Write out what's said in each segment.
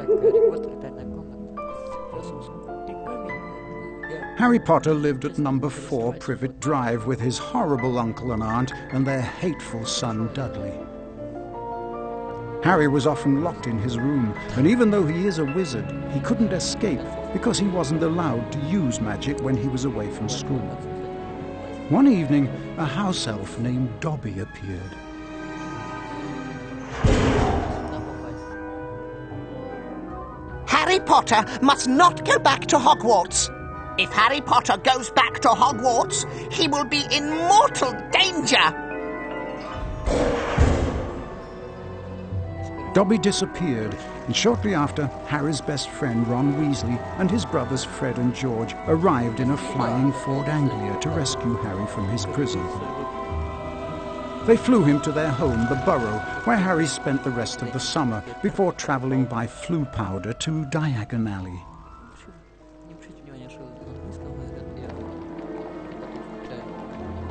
Гарри Поттер и Тайная комната. Harry Potter lived at number 4 Privet Drive with his horrible uncle and aunt and their hateful son Dudley. Harry was often locked in his room, and even though he is a wizard, he couldn't escape because he wasn't allowed to use magic when he was away from school. One evening, a house elf named Dobby appeared. Harry Potter must not go back to Hogwarts. If Harry Potter goes back to Hogwarts, he will be in mortal danger. Dobby disappeared, and shortly after, Harry's best friend Ron Weasley and his brothers Fred and George arrived in a flying Ford Anglia to rescue Harry from his prison. They flew him to their home, the Burrow, where Harry spent the rest of the summer before travelling by Floo Powder to Diagon Alley.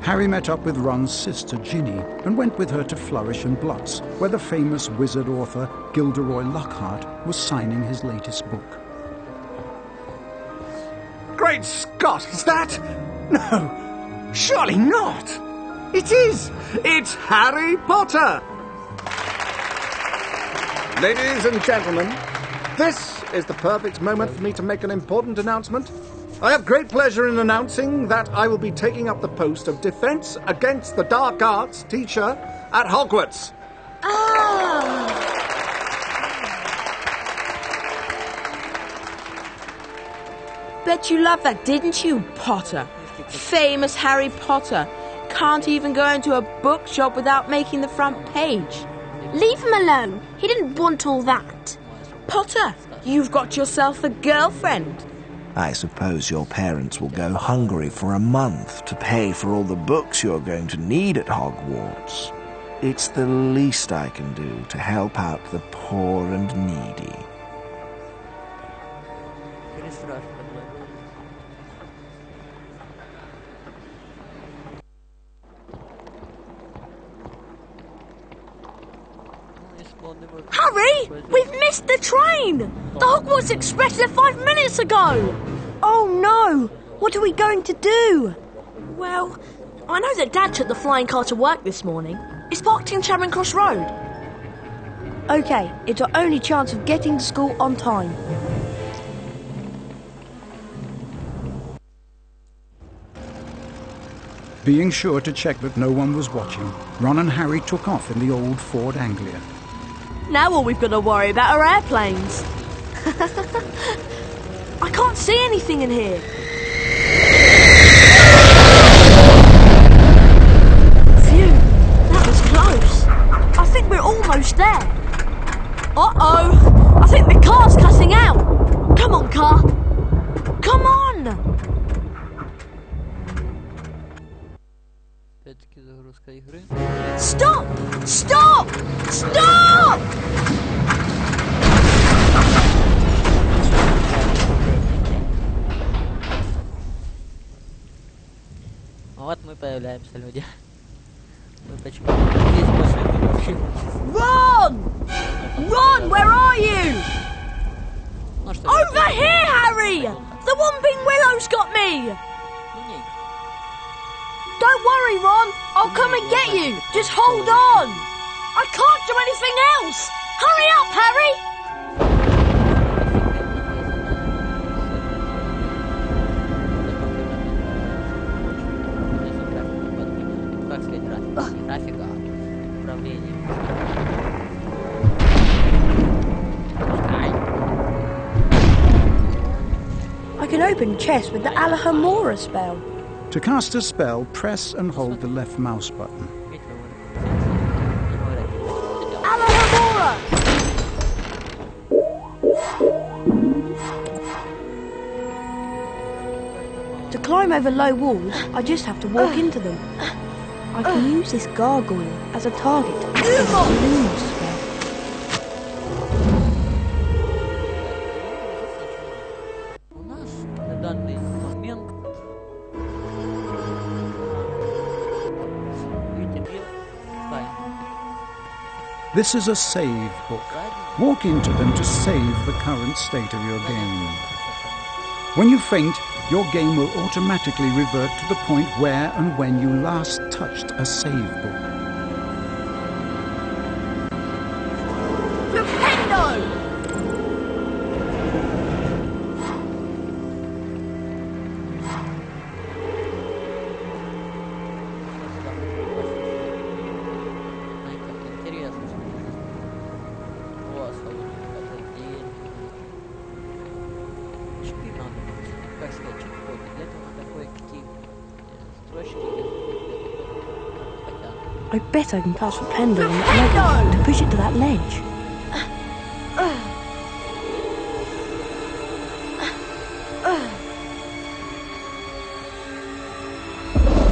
Harry met up with Ron's sister Ginny and went with her to Flourish and Blotts, where the famous wizard author Gilderoy Lockhart was signing his latest book. Great Scott, is that? No, surely not. It is. It's Harry Potter. Ladies and gentlemen, this is the perfect moment for me to make an important announcement. I have great pleasure in announcing that I will be taking up the post of Defense Against the Dark Arts teacher at Hogwarts. Bet you loved that, didn't you, Potter? Famous Harry Potter. Can't even go into a bookshop without making the front page. Leave him alone. He didn't want all that. Potter, you've got yourself a girlfriend. I suppose your parents will go hungry for a month to pay for all the books you're going to need at Hogwarts. It's the least I can do to help out the poor and needy. Harry, we've missed the train. The Hogwarts Express left 5 minutes ago. Oh no, what are we going to do? Well, I know that Dad took the flying car to work this morning. It's parked in Charing Cross Road. OK, it's our only chance of getting to school on time. Being sure to check that no one was watching, Ron and Harry took off in the old Ford Anglia. Now all we've got to worry about are airplanes. I can't see anything in here. Phew, that was close. I think we're almost there. Uh-oh, I think the car's cutting out. Come on, car. Come on. Stop! Stop! Stop! Вот мы появляемся, люди. Мы почему-то здесь больше не вообще. Ron! Ron, where are you? Over here, Harry! The Whomping Willow's got me! Don't worry, Ron. I'll come and get you. Just hold on. I can't do anything else. Hurry up, Harry! I can open chests with the Alahamora spell. To cast a spell, press and hold the left mouse button. Alahamora! To climb over low walls, I just have to walk into them. I can use this gargoyle as a target to activate the Luminous spell. This is a save book. Walk into them to save the current state of your game. When you faint, your game will automatically revert to the point where and when you last touched a save book. Flipendo! I bet I can cast Flipendo on that ledge to push it to that ledge.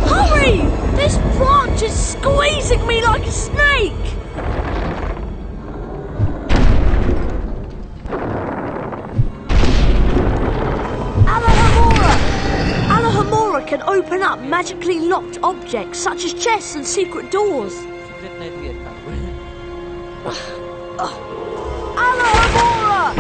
Hurry! This branch is squeezing me like a snake! Alahomora can open up magically locked objects such as chests and secret doors. Alahomora!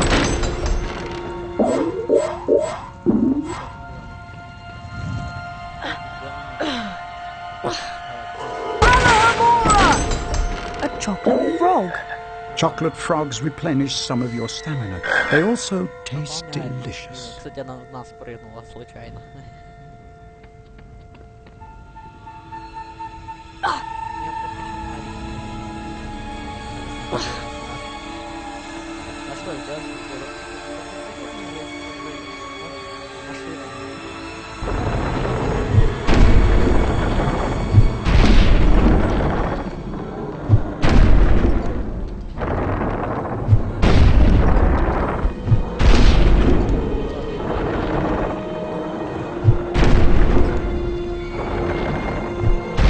A chocolate frog. Chocolate frogs replenish some of your stamina. They also taste delicious. Кстати, она в нас прыгнула случайно. А что это?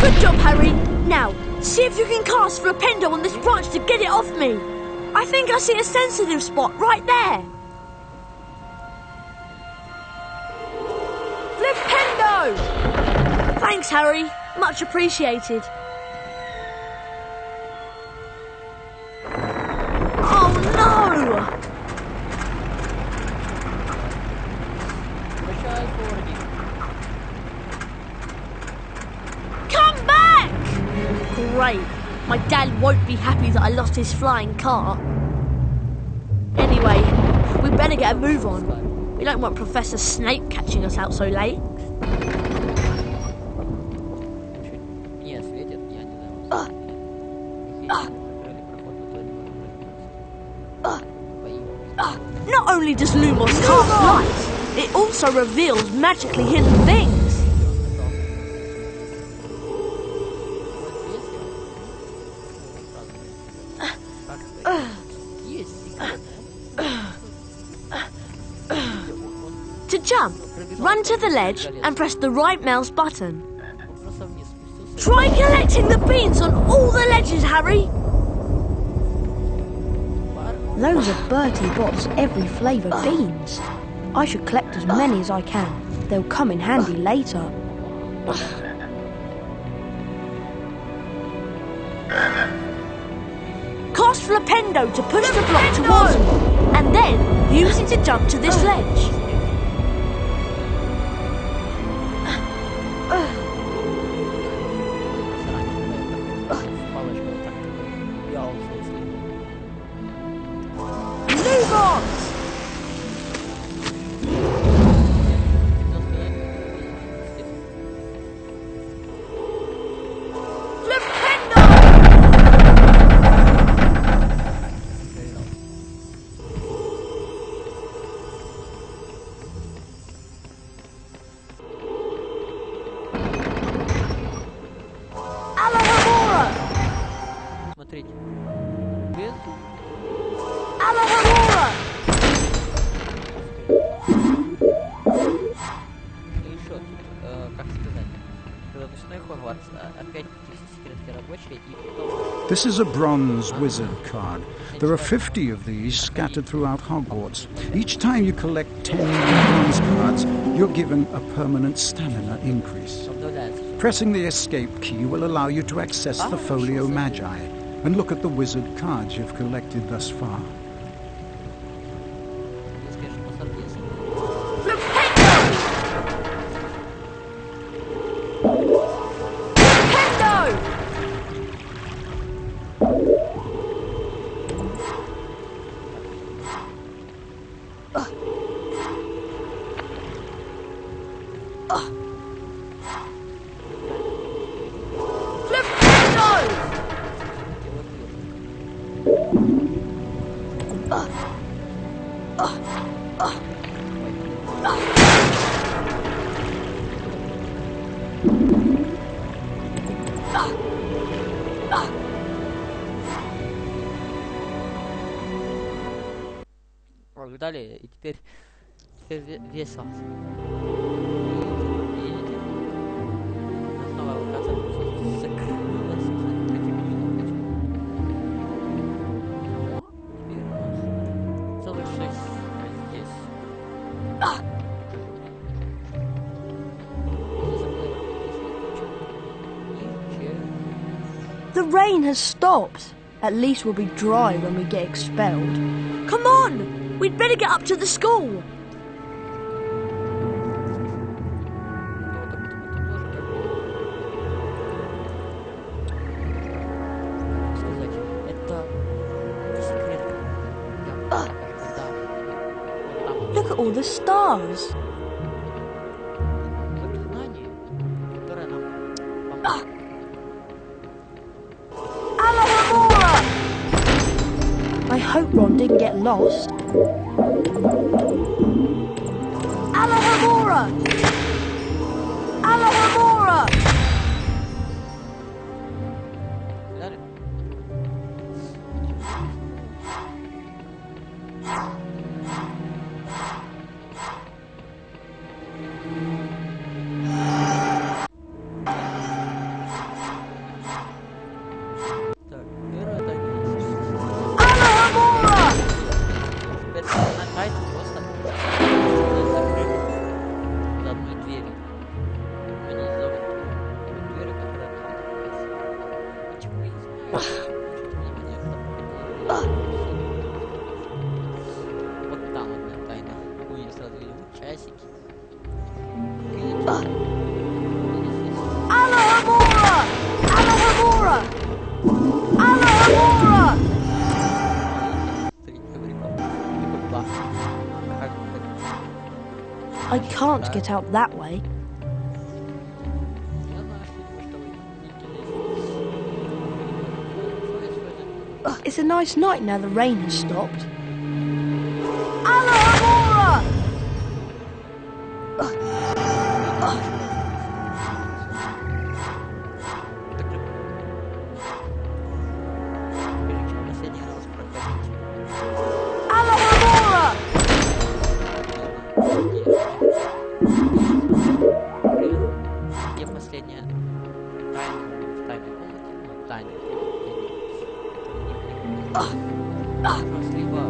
Good job, Harry. Now, see if you can cast Flipendo on this branch to get it off me. I think I see a sensitive spot right there. Flipendo! Thanks, Harry. Much appreciated. Oh, no! Come back! Great. My dad won't be happy that I lost his flying car. Anyway, we better get a move on. We don't want Professor Snape catching us out so late. Не светит, я не знаю. Not only does Lumos cast light, it also reveals magically hidden things. To jump, run to the ledge and press the right mouse button. Try collecting the beans on all the ledges, Harry. Those are Bertie Bott's every flavour beans. I should collect as many as I can. They'll come in handy later. Cast Flipendo to push the block towards me, and then use it to jump to this ledge. Lumos! Смотрите. Alahomora! И еще тут, как сказать, когда ночной Хогвартс, опять эти все секретки рабочие, и потом... This is a bronze wizard card. There are 50 of these scattered throughout Hogwarts. Each time you collect 10 bronze cards, you're given a permanent stamina increase. Pressing the escape key will allow you to access the Folio Magi. and look at the wizard cards you've collected thus far. Далее, и теперь весело. Видите? Снова локация закрылась. Теперь у нас целых 6 здесь. The rain has stopped. At least we'll be dry when we get expelled. Come on! We'd better get up to the school. Look at all the stars. I hope Ron didn't get lost. Alahamora! Alahamora! Вот там одна тайна. Ой, я сразу видел часики. Alahamora! Alahamora! Alahamora! I can't get out that way. It's a nice night now the rain has stopped. Alahamora! Alahamora! Где последняя тайна в тайной комнате? Ну, тайна. Либо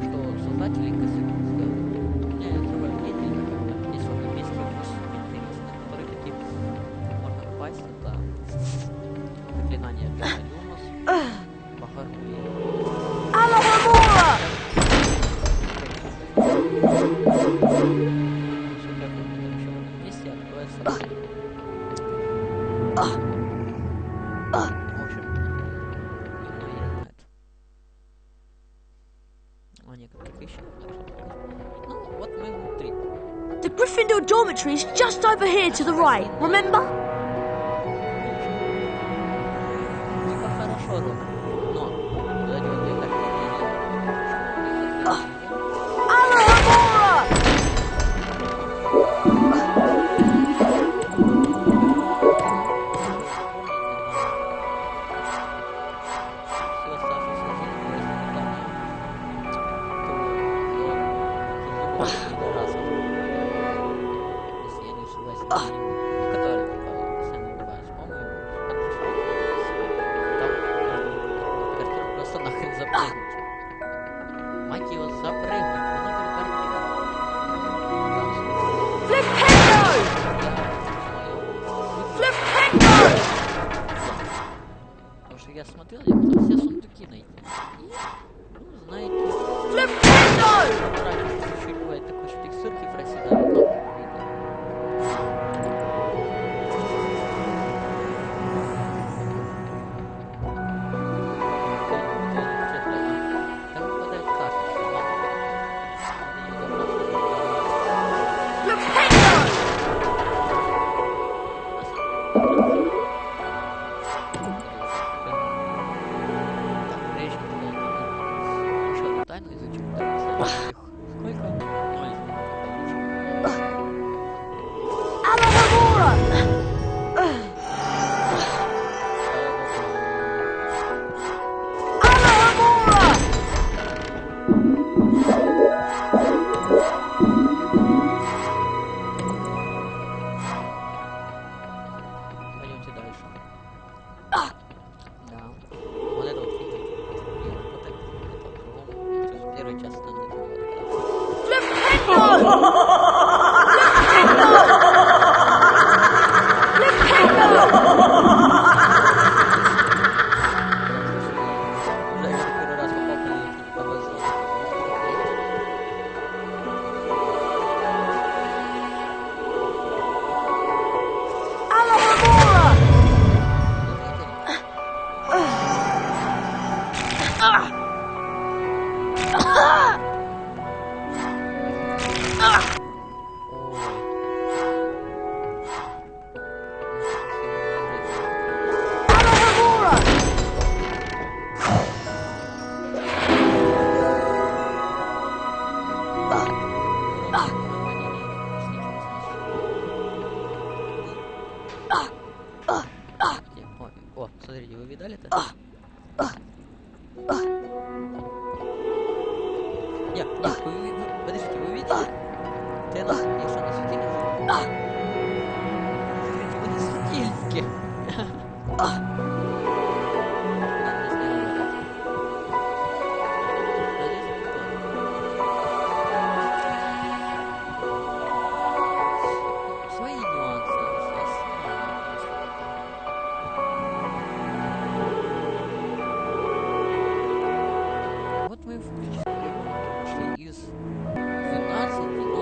что создатели не открывают мнение, как есть вот есть вопрос интересный, на который таки можно попасть. Это заклинание Люмос, Бахаруи. Alahamora! Все как бы в этом черном месте откроется. The Gryffindor dormitory is just over here to the right, remember? Alahamora! я смотрел, я хотел все сундуки найти. И, ну, знаете... Чуть бывает такое, что текстурки проседают, но там выпадает карточка, но... Тайну изучим. Сколько? 0. Пойдемте дальше. Да. Вот это вот фигня. Вот так. Это по-другому. То есть первая часть там не было. Да, я первый раз попал по ней, не повезло. О, смотрите, вы видали это? Нет, подождите, вы видели? Ты на что, на светильнике? Смотрите, вы на светильнике. Свои нюансы. Вот мы включили из 12, но...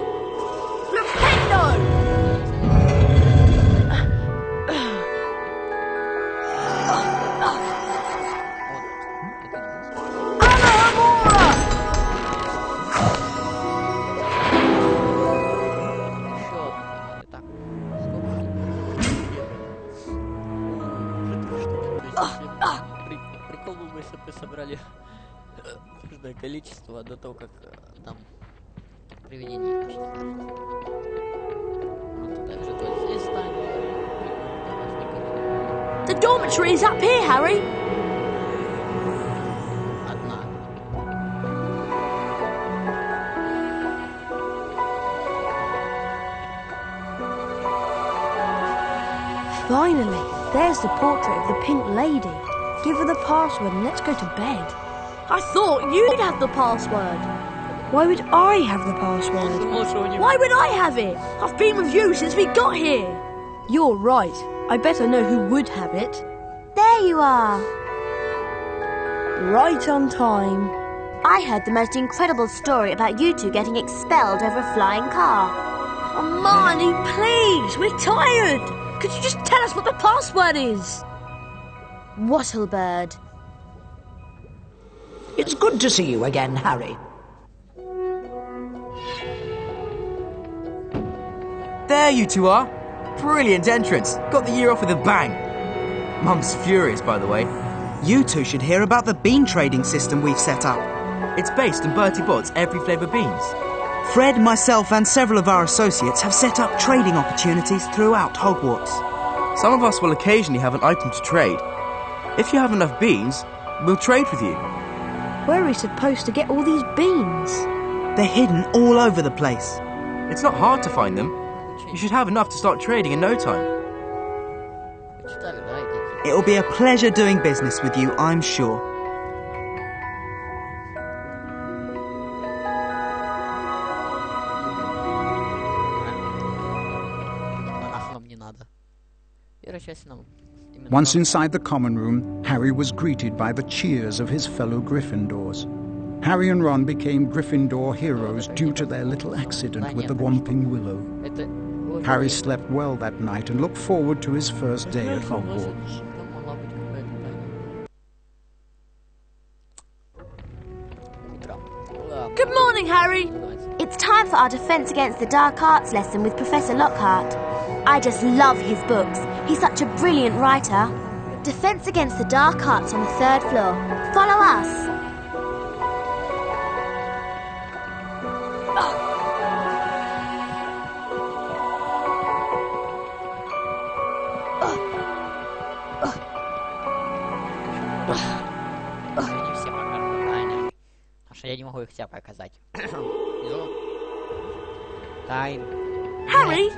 Прикол был бы, если бы собрали нужное количество до того, как там приведение начнется. Вот также вот здесь станет. The dormitory is up here, Harry. Одна. Finally, there's the portrait of the Pink Lady. Give her the password and let's go to bed. I thought you'd have the password. Why would I have the password? Why would I have it? I've been with you since we got here. You're right. I better know who would have it. There you are. Right on time. I heard the most incredible story about you two getting expelled over a flying car. Oh, Marnie, please, we're tired. Could you just tell us what the password is? Wattlebird. It's good to see you again, Harry. There you two are. Brilliant entrance. Got the year off with a bang. Mum's furious, by the way. You two should hear about the bean trading system we've set up. It's based on Bertie Bott's every flavour beans. Fred, myself and several of our associates have set up trading opportunities throughout Hogwarts. Some of us will occasionally have an item to trade. If you have enough beans, we'll trade with you. Where are we supposed to get all these beans? They're hidden all over the place. It's not hard to find them. You should have enough to start trading in no time. It'll be a pleasure doing business with you, I'm sure. Once inside the common room, Harry was greeted by the cheers of his fellow Gryffindors. Harry and Ron became Gryffindor heroes due to their little accident with the Whomping Willow. Harry slept well that night and looked forward to his first day at Hogwarts. Good morning, Harry. It's time for our Defence Against the Dark Arts lesson with Professor Lockhart. I just love his books. He's such a brilliant writer. Defence Against the Dark Arts on the 3rd floor. Follow us. Я не могу их тебе показать. Time. Harry,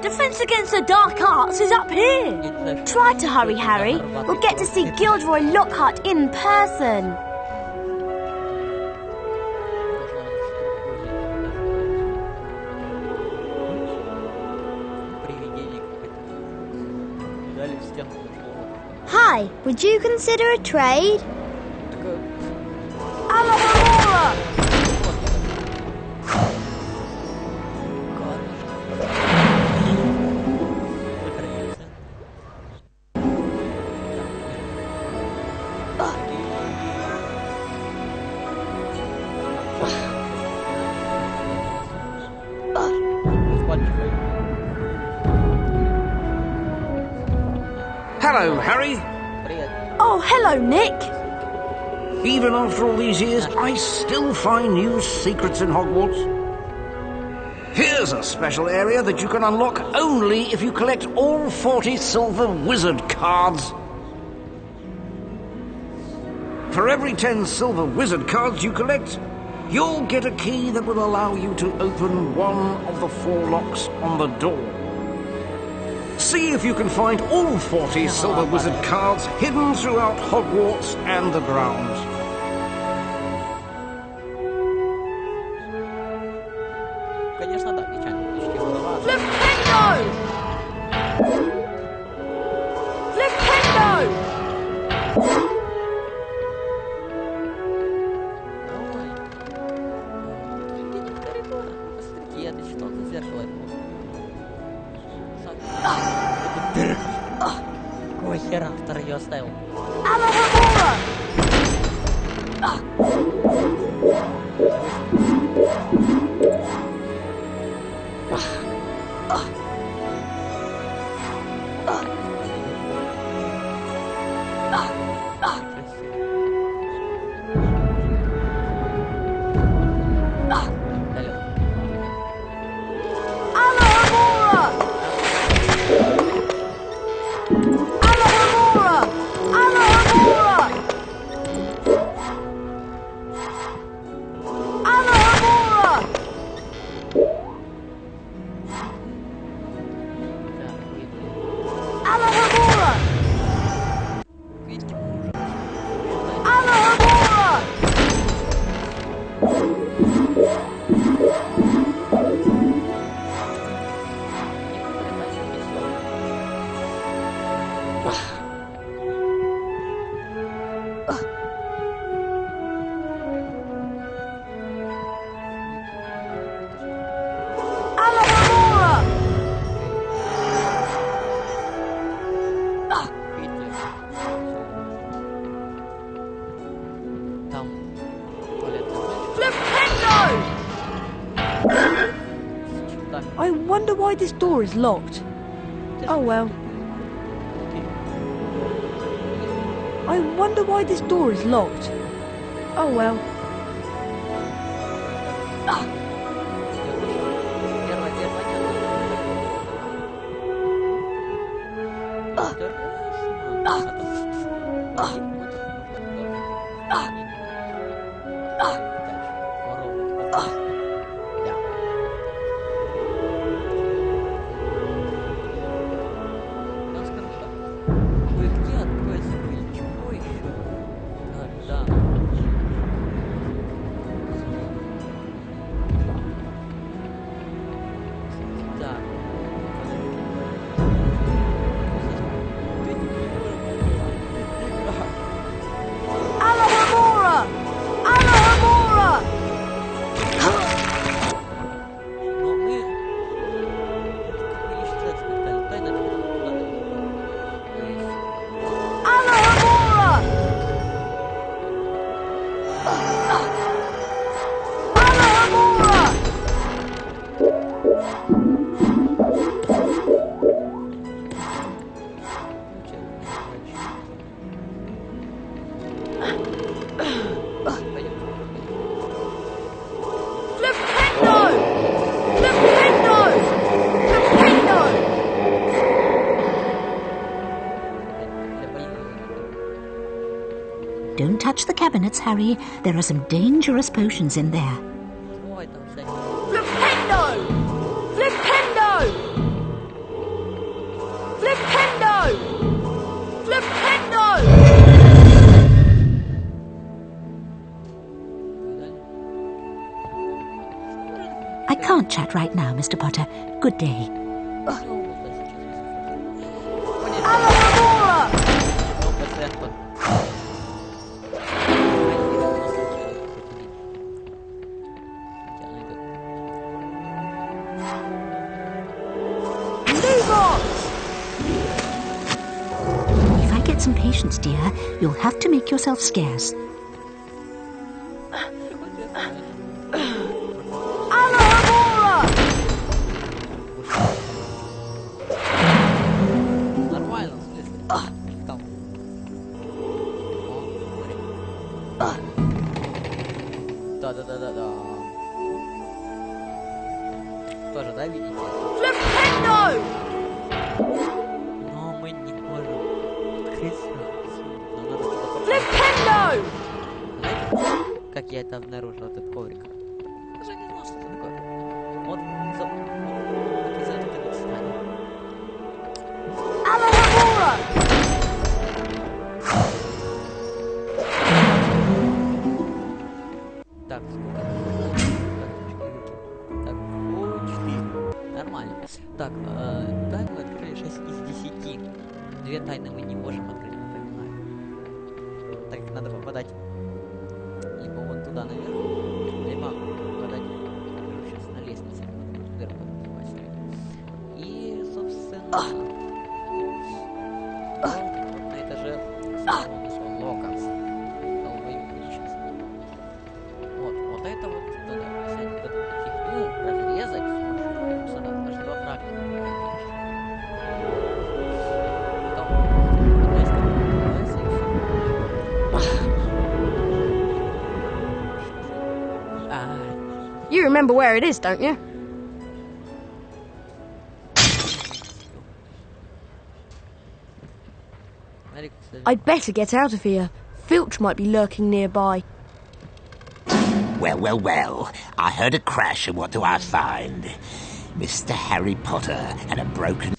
Defence Against the Dark Arts is up here. Try to hurry, Harry. We'll get to see Gilderoy Lockhart in person. Hi, would you consider a trade? Hello, Harry. Oh, hello, Nick. Even after all these years, I still find new secrets in Hogwarts. Here's a special area that you can unlock only if you collect all 40 silver wizard cards. For every 10 silver wizard cards you collect, you'll get a key that will allow you to open one of the 4 locks on the door. See if you can find all 40 silver wizard cards hidden throughout Hogwarts and the grounds. Какого хера автор ее оставил? I wonder why this door is locked. Oh well. I wonder why this door is locked. Oh well. Don't touch the cabinets, Harry. There are some dangerous potions in there. Flipendo! Flipendo! Flipendo! Flipendo! I can't chat right now, Mr. Potter. Good day. If I get some patience, dear, you'll have to make yourself scarce. Да-да-да-да-да. Тоже, да, видите? Flipendo! Но мы не можем. Flipendo! Знаете, как я это обнаружил, этот коврик? Даже не знал, что это такое. Вот из этого так встали. Так, сколько? Так, 4. Нормально. Так, да, мы открыли 6 из 10. 2 тайны мы не можем открыть, напоминаю. Так как надо попадать либо вон туда наверх, либо попадать сейчас на лестнице. Вверх и, собственно, на этаже локас. Вот это вот туда, вот эту фигню разрезать сможешь. Сюда аж 2 фрагмента. You remember where it is, don't you? I'd better get out of here. Filch might be lurking nearby. Well, well, well. I heard a crash, and what do I find? Mr. Harry Potter and a broken...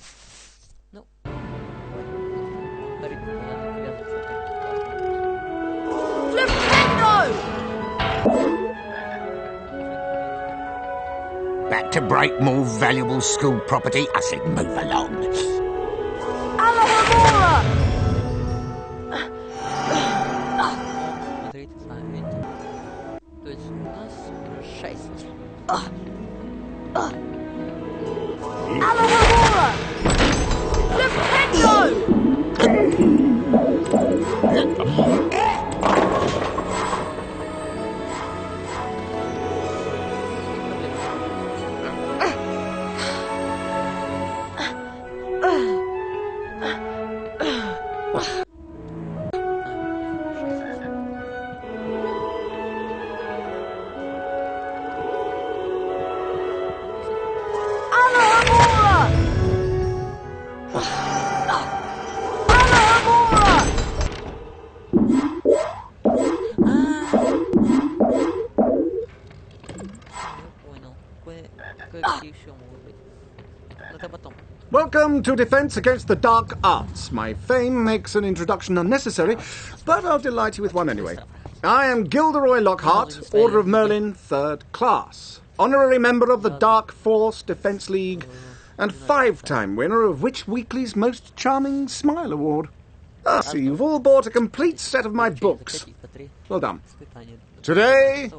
Back to break more valuable school property? I said move along. Смотрите сами, видите? То есть у нас 6. Welcome to Defense Against the Dark Arts. My fame makes an introduction unnecessary, but I'll delight you with one anyway. I am Gilderoy Lockhart, Order of Merlin, 3rd Class, honorary member of the Dark Force Defense League, and 5-time winner of Witch Weekly's Most Charming Smile Award. I see you've all bought a complete set of my books. Well done. Today,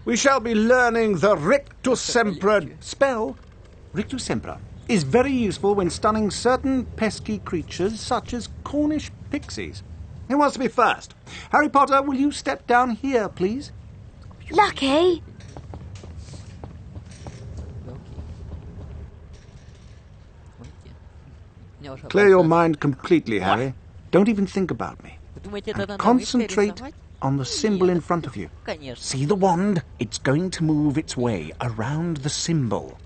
we shall be learning the Rictus Sempra spell. Rictus Sempra is very useful when stunning certain pesky creatures such as Cornish pixies. Who wants to be first? Harry Potter, will you step down here, please? Lucky. Clear your mind completely, Harry. Don't even think about me. And concentrate on the symbol in front of you. See the wand? It's going to move its way around the symbol.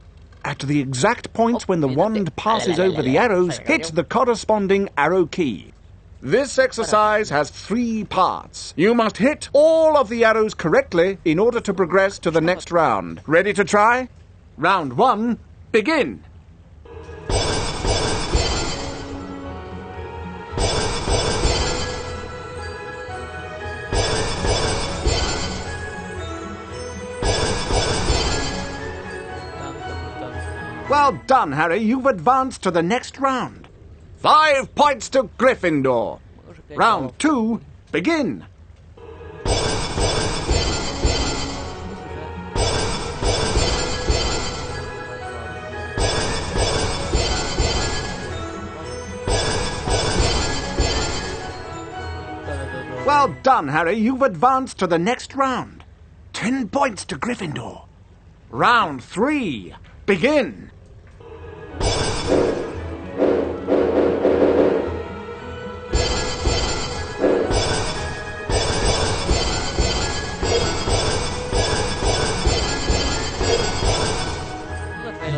At the exact point when the wand passes over the arrows, hit the corresponding arrow key. This exercise has 3 parts. You must hit all of the arrows correctly in order to progress to the next round. Ready to try? Round 1, begin! Well done, Harry. You've advanced to the next round. 5 points to Gryffindor. Round 2, begin. Well done, Harry. You've advanced to the next round. 10 points to Gryffindor. Round 3, begin.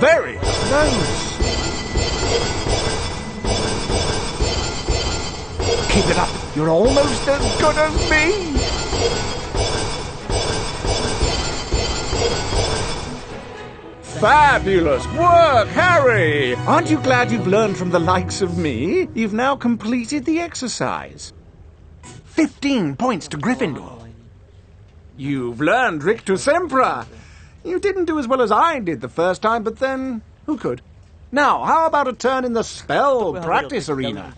Very close. Keep it up. You're almost as good as me. Fabulous work, Harry! Aren't you glad you've learned from the likes of me? You've now completed the exercise. 15 points to Gryffindor. You've learned Rictus Sempra. You didn't do as well as I did the first time, but then, who could? Now, how about a turn in the spell practice arena?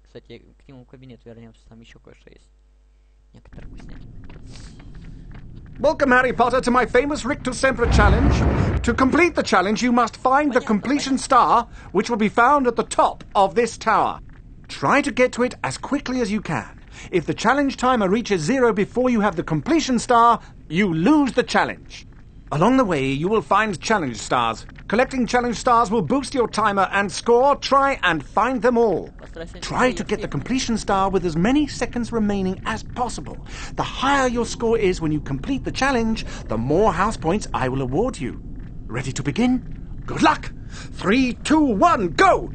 Кстати, к нему в кабинет вернемся, там еще кое-что есть. Некоторые вкуснятины. Welcome, Harry Potter, to my famous Rictus Sempra challenge. To complete the challenge, you must find the completion star, which will be found at the top of this tower. Try to get to it as quickly as you can. If the challenge timer reaches 0 before you have the completion star, you lose the challenge. Along the way, you will find challenge stars. Collecting challenge stars will boost your timer and score. Try and find them all. Try to get the completion star with as many seconds remaining as possible. The higher your score is when you complete the challenge, the more house points I will award you. Ready to begin? Good luck! 3, 2, 1, go!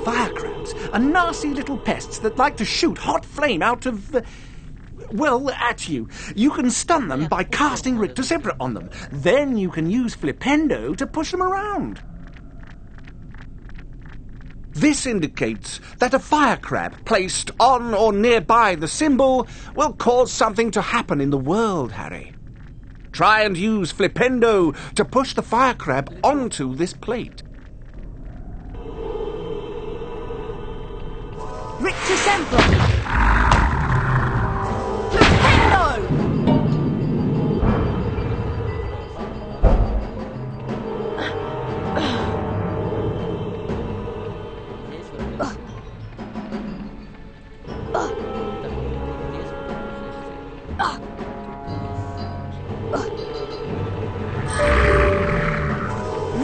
Firecrabs are nasty little pests that like to shoot hot flame out of, at you. You can stun them by casting Rictus Sempra on them. Then you can use Flipendo to push them around. This indicates that a firecrab placed on or nearby the symbol will cause something to happen in the world, Harry. Try and use Flipendo to push the firecrab onto this plate. Rictus Sempra! Flipendo!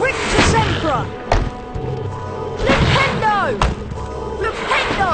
Rictus Sempra! Flipendo! Flipendo!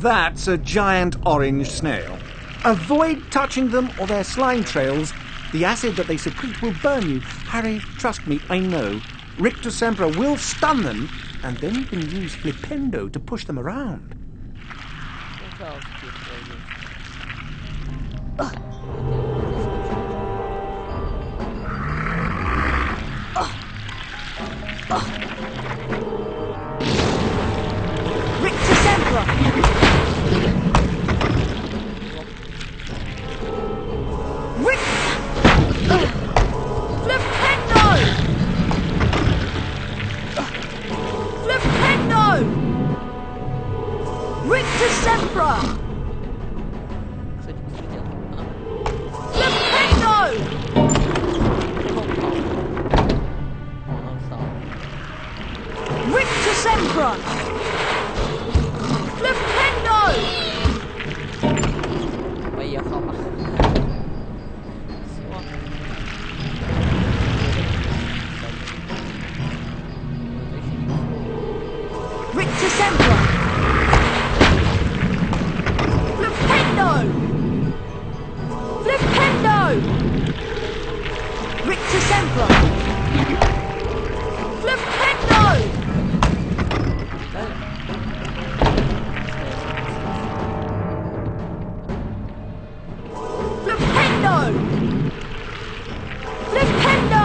That's a giant orange snail. Avoid touching them or their slime trails. The acid that they secrete will burn you. Harry, trust me, I know. Rictus Sempra will stun them, and then you can use Flipendo to push them around. Rictus Sempra! Flipendo! Flipendo! Rictus Sempra! Flipendo! Rictus Sempra! Flipendo! Поехал. Rictus Sempra! Flipendo! Flipendo! Rictus Sempra! Flipendo! Flipendo! Flipendo!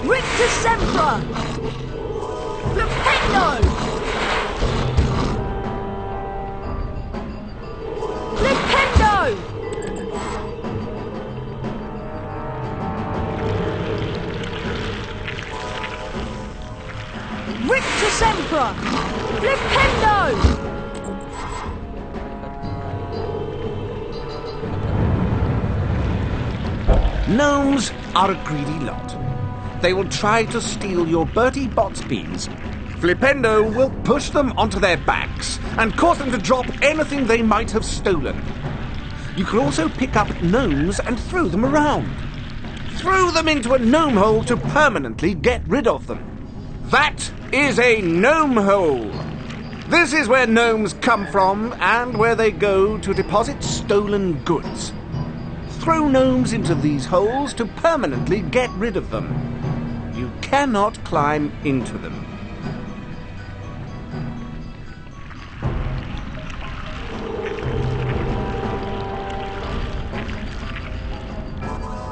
Rictus Sempra! Flipendo! Flipendo! Rictus Sempra! Flipendo! Gnomes are a greedy lot. They will try to steal your Bertie Bott's beans. Flipendo will push them onto their backs and cause them to drop anything they might have stolen. You can also pick up gnomes and throw them around. Throw them into a gnome hole to permanently get rid of them. That is a gnome hole. This is where gnomes come from and where they go to deposit stolen goods. Throw gnomes into these holes to permanently get rid of them. You cannot climb into them.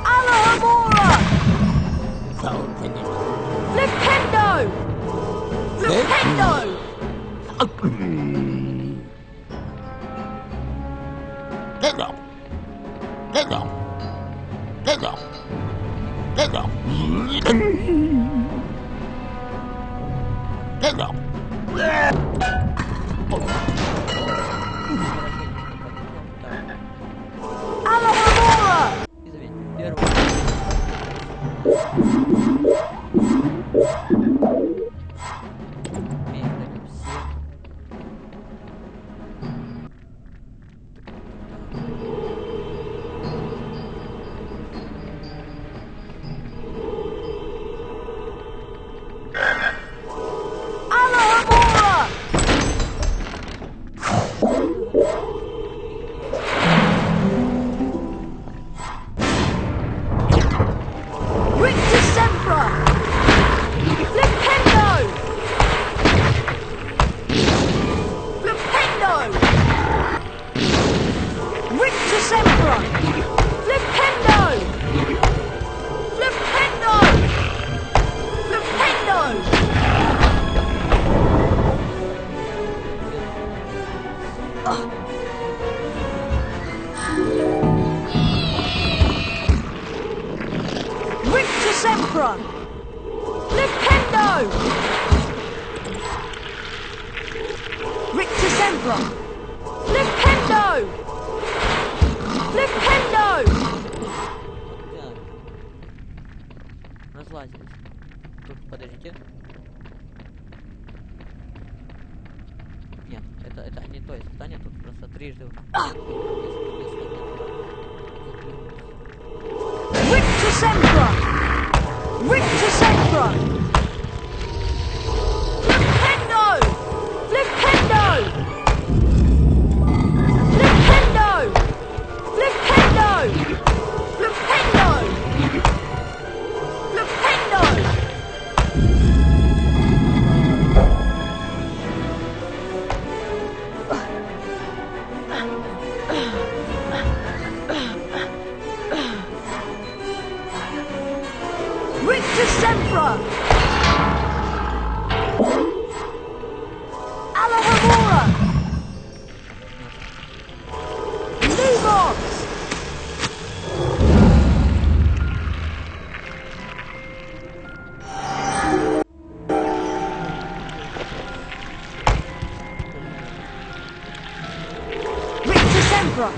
Alohomora! Flipendo! Flipendo! Alohomora! Oh. Sempra! Flipendo! Victor Sempra! Flipendo! Flipendo! Так. Разлазились. Тут, подождите. Нет, это не то испытание, тут просто трижды. Victor Sempra! Victor Sempra! Flipendo! Flipendo! Flipendo! Flipendo! Flipendo! Flipendo! Victor Sempra! Alahamora! Levos! Victor Sempra!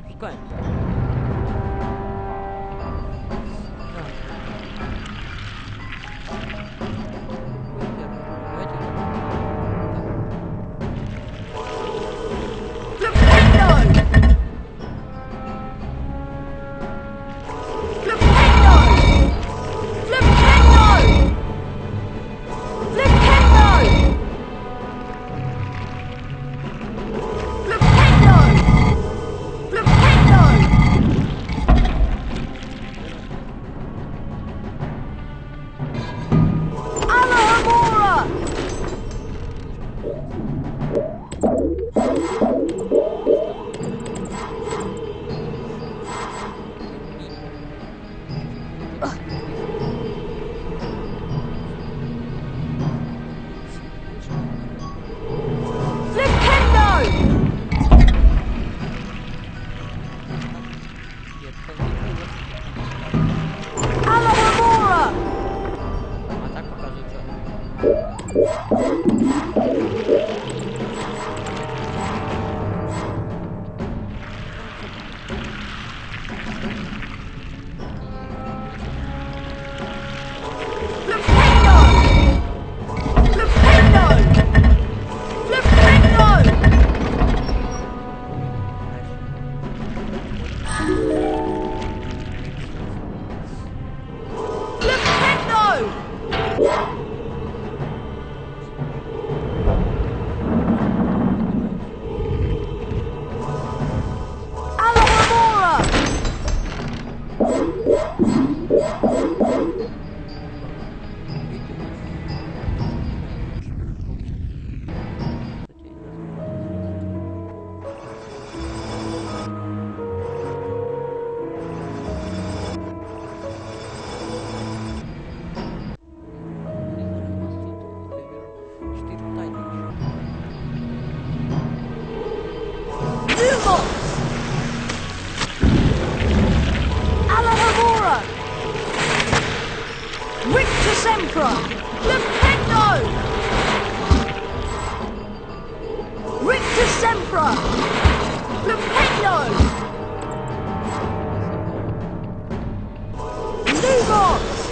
Flipendo! Flipendo! Flipendo! Flipendo! Sempra! Flipendo! Rictus Sempra! Flipendo! Lumos!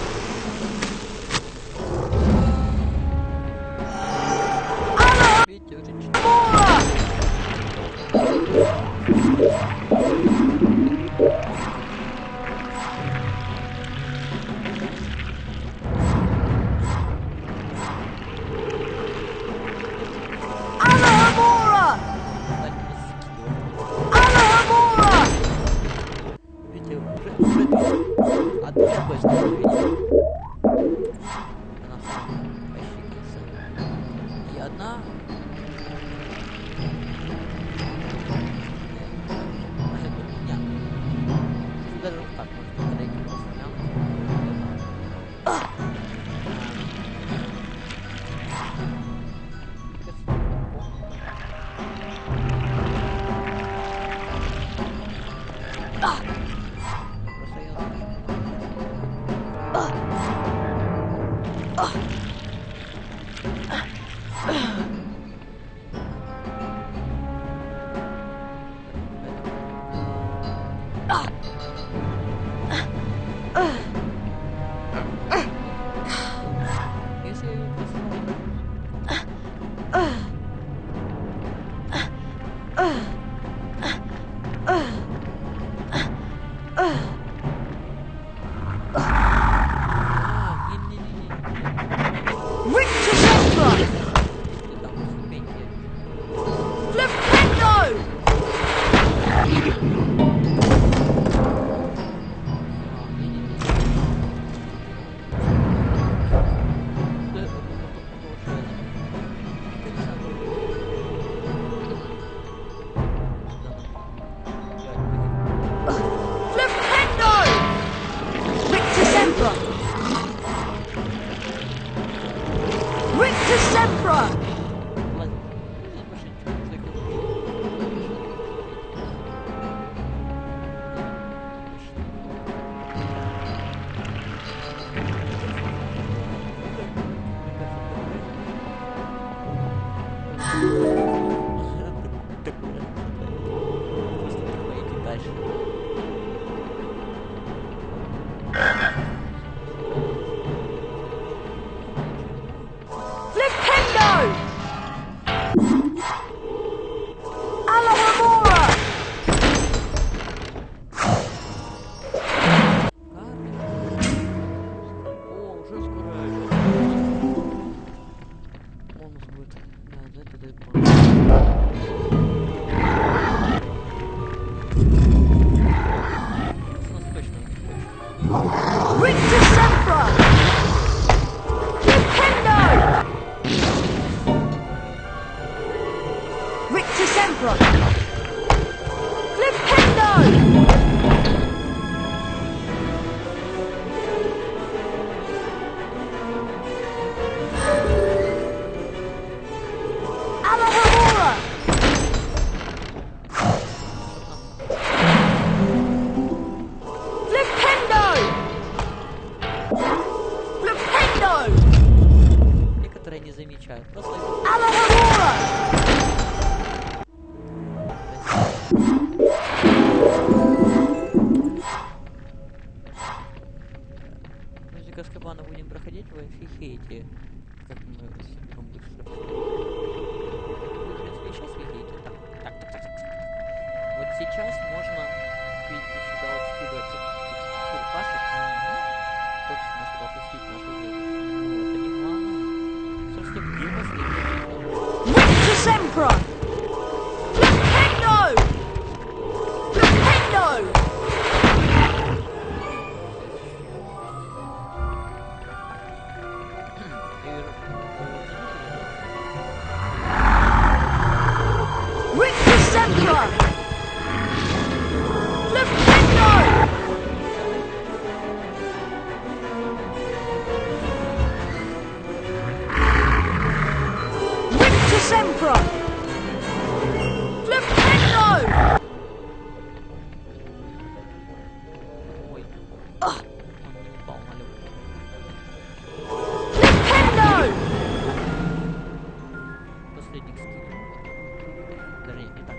Даже нет, не так.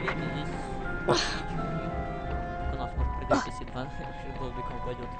Видите, здесь... У нас может прыгать, если два голубика упадет.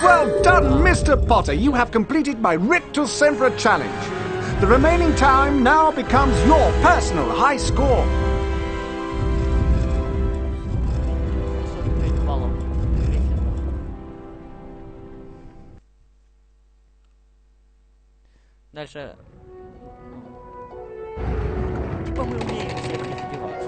Well done, Mr. Potter. You have completed my Rictus Sempra challenge. The remaining time now becomes your personal high score. Дальше... Типа мы умеем всех разбивать.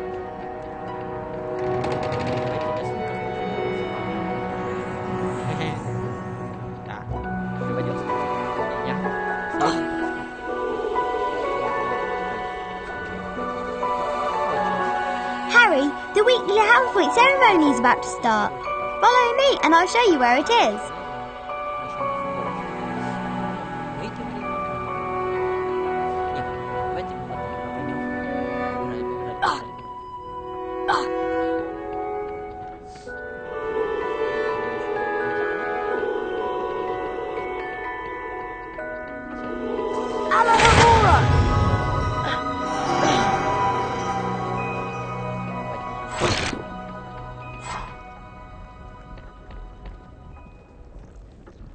Harry, the weekly house point ceremony is about to start. Follow me and I'll show you where it is.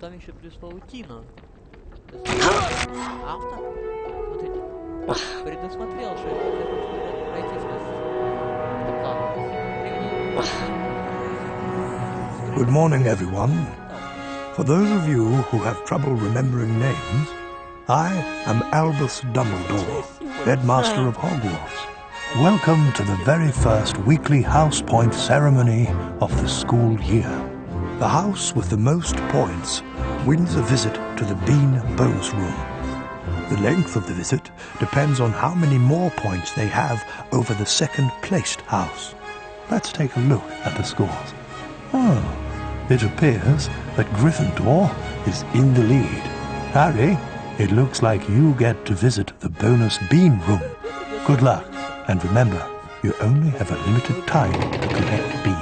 Там еще плюс паутина. Автор, смотрите, предусмотрел, что это будет пройти сквозь план. Good morning, everyone. For those of you who have trouble remembering names, I am Albus Dumbledore, Headmaster of Hogwarts. Welcome to the very first weekly house point ceremony of the school year. The house with the most points wins a visit to the Bean Bonus Room. The length of the visit depends on how many more points they have over the second-placed house. Let's take a look at the scores. Oh, it appears that Gryffindor is in the lead. Harry, it looks like you get to visit the bonus Bean Room. Good luck, and remember, you only have a limited time to collect beans.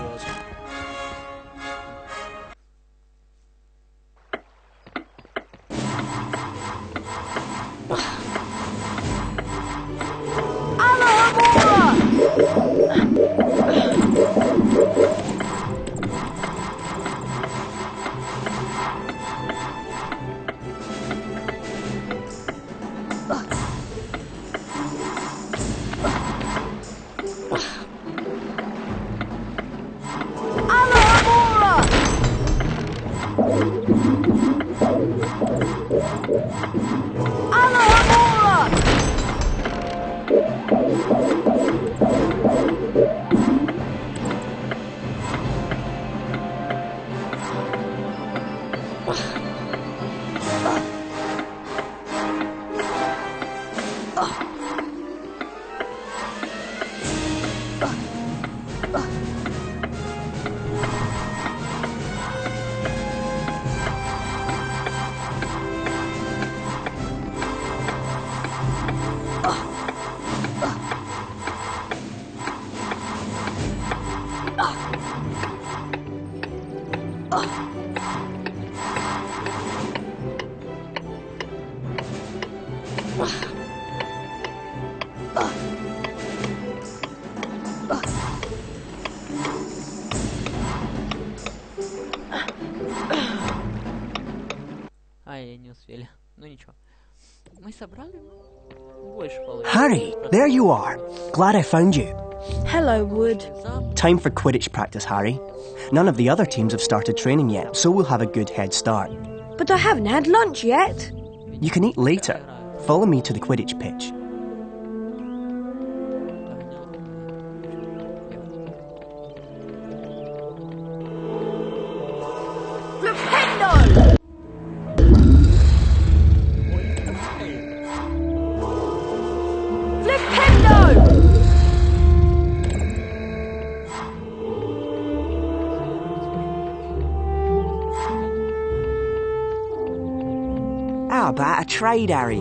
Не успели. Ну ничего. Мы собрали больше получилось. Harry, there you are. Glad I found you. Hello, Wood. Time for Quidditch practice, Harry. None of the other teams have started training yet, so we'll have a good head start. But I haven't had lunch yet. You can eat later. Follow me to the Quidditch pitch. How about a trade, Harry?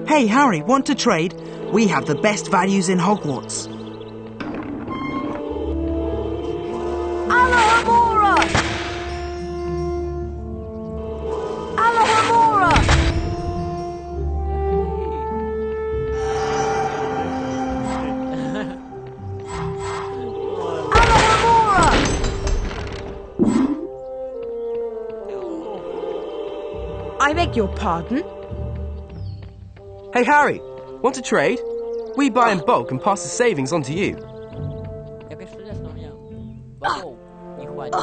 Hey, Harry, want to trade? We have the best values in Hogwarts. Alohomora! Alohomora! Alohomora! I beg your pardon? Hey, Harry, want to trade? We buy in bulk and pass the savings on to you. Я, конечно, чудесно, но у меня бобов не хватит.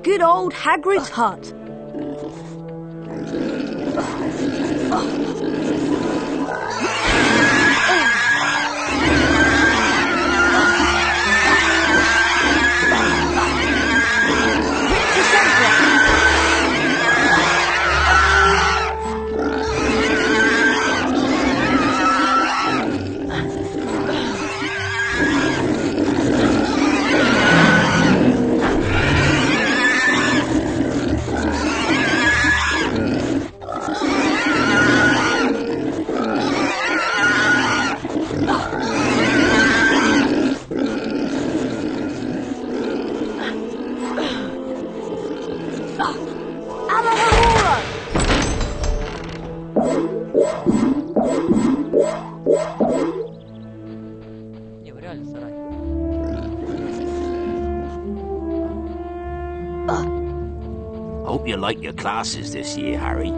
Good old Hagrid's hut. Не, в реале сарай. Hope you like your classes this year, Harry.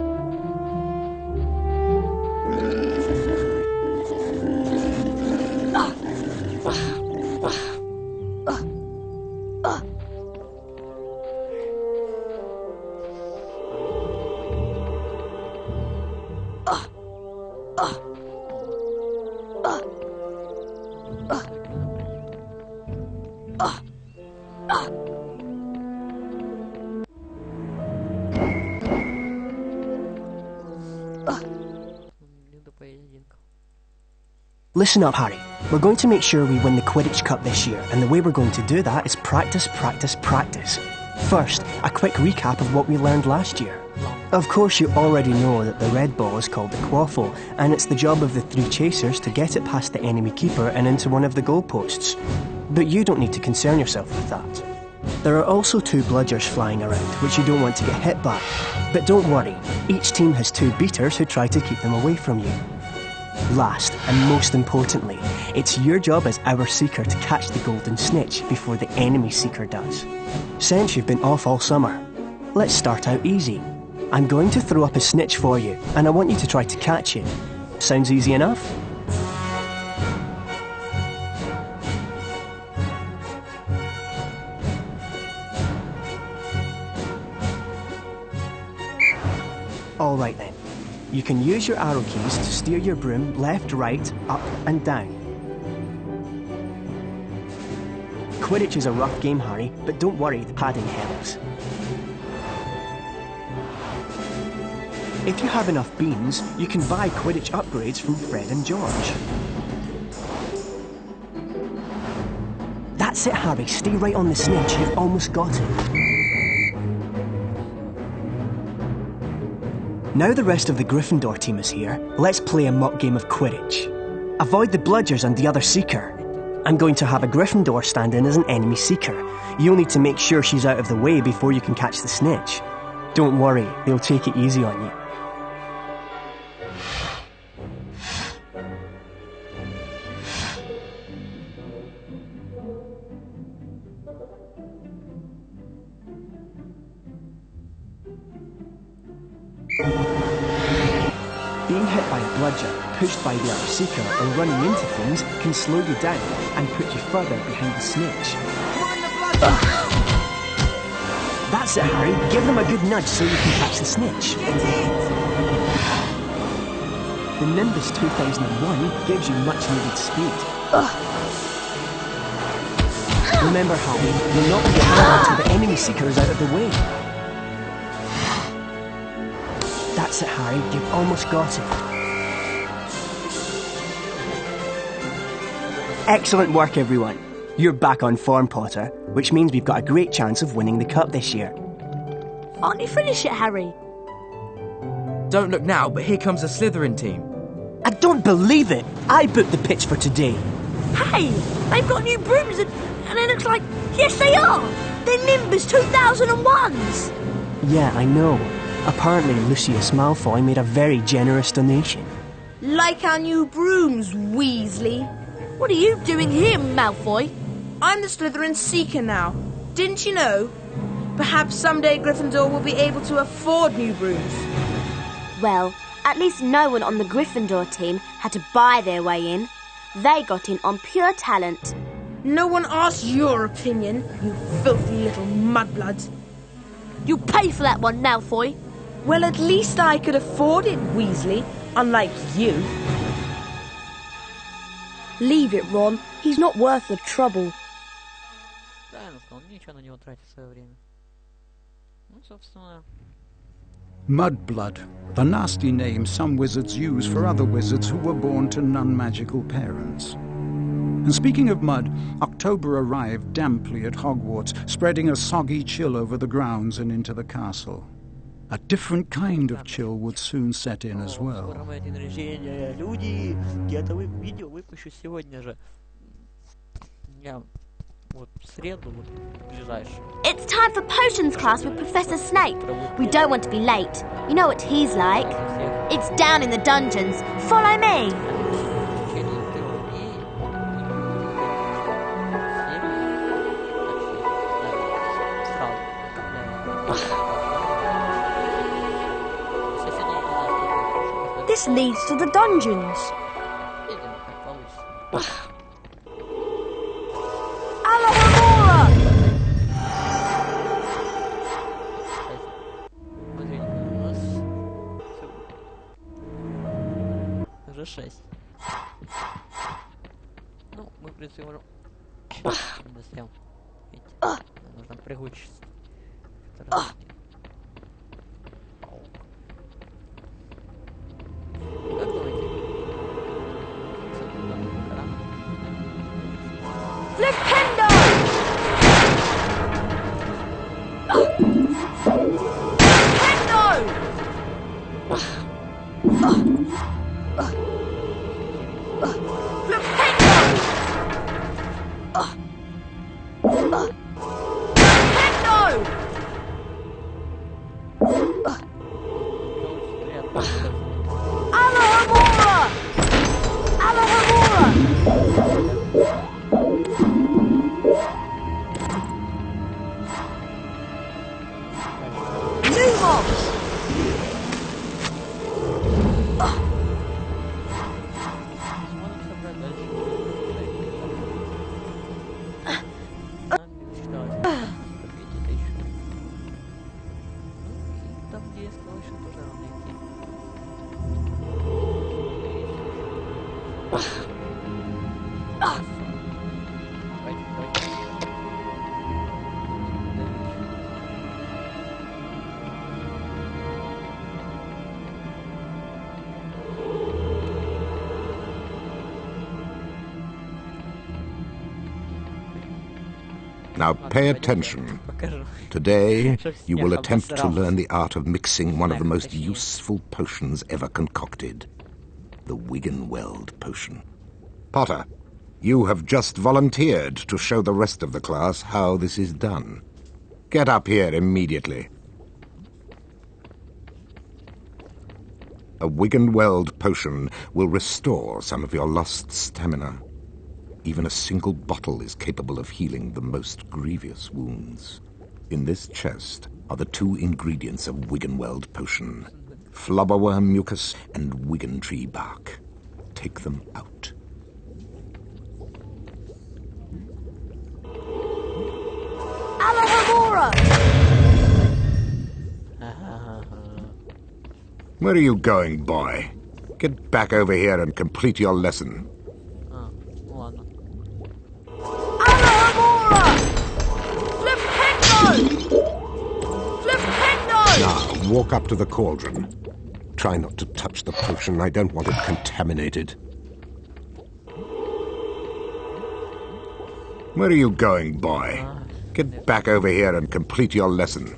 Listen up, Harry. We're going to make sure we win the Quidditch Cup this year, and the way we're going to do that is practice, practice, practice. First, a quick recap of what we learned last year. Of course, you already know that the red ball is called the quaffle, and it's the job of the three chasers to get it past the enemy keeper and into one of the goalposts. But you don't need to concern yourself with that. There are also 2 bludgers flying around, which you don't want to get hit by. But don't worry, each team has 2 beaters who try to keep them away from you. Last, and most importantly, it's your job as our seeker to catch the golden snitch before the enemy seeker does. Since you've been off all summer, let's start out easy. I'm going to throw up a snitch for you, and I want you to try to catch it. Sounds easy enough? Alright then. You can use your arrow keys to steer your broom left, right, up and down. Quidditch is a rough game, Harry, but don't worry, the padding helps. If you have enough beans, you can buy Quidditch upgrades from Fred and George. That's it, Harry. Stay right on the snitch. You've almost got it. Now the rest of the Gryffindor team is here, let's play a mock game of Quidditch. Avoid the bludgers and the other seeker. I'm going to have a Gryffindor stand in as an enemy seeker. You'll need to make sure she's out of the way before you can catch the snitch. Don't worry, they'll take it easy on you. Being hit by a bludger, pushed by the other seeker, or running into things can slow you down and put you further behind the snitch. That's it, Harry. Give them a good nudge so you can catch the snitch. The Nimbus 2001 gives you much needed speed. Remember, Harry, you'll not be hit until the enemy seeker is out of the way. That's it, Harry. You've almost got it. Excellent work, everyone. You're back on form, Potter, which means we've got a great chance of winning the cup this year. Aren't you finished yet, Harry? Don't look now, but here comes the Slytherin team. I don't believe it! I booked the pitch for today. Hey! They've got new brooms and it looks like... Yes, they are! They're Nimbus 2001s! Yeah, I know. Apparently Lucius Malfoy made a very generous donation. Like our new brooms, Weasley. What are you doing here, Malfoy? I'm the Slytherin Seeker now. Didn't you know? Perhaps someday Gryffindor will be able to afford new brooms. Well, at least no one on the Gryffindor team had to buy their way in. They got in on pure talent. No one asked your opinion, you filthy little mudbloods. You pay for that one, Malfoy. Well, at least I could afford it, Weasley, unlike you. Leave it, Ron. He's not worth the trouble. Mudblood, the nasty name some wizards use for other wizards who were born to non-magical parents. And speaking of mud, October arrived damply at Hogwarts, spreading a soggy chill over the grounds and into the castle. A different kind of chill would soon set in as well. It's time for potions class with Professor Snape. We don't want to be late. You know what he's like. It's down in the dungeons. Follow me. This leads to the dungeons. Alohomora! Уже 6. Ну, мы, в принципе, можем... Не дострел. Видите? Нужно прыгучесть. Flipendo! Flipendo! тоже надо найти. Now pay attention. Today, you will attempt to learn the art of mixing one of the most useful potions ever concocted. The Wiggenweld potion. Potter, you have just volunteered to show the rest of the class how this is done. Get up here immediately. A Wiggenweld potion will restore some of your lost stamina. Even a single bottle is capable of healing the most grievous wounds. In this chest are the 2 ingredients of Wiggenweld potion: flubberworm mucus and wiggentree bark. Take them out. Alohomora! Where are you going, boy? Get back over here and complete your lesson. Now, walk up to the cauldron. Try not to touch the potion. I don't want it contaminated. Where are you going, boy? Get back over here and complete your lesson.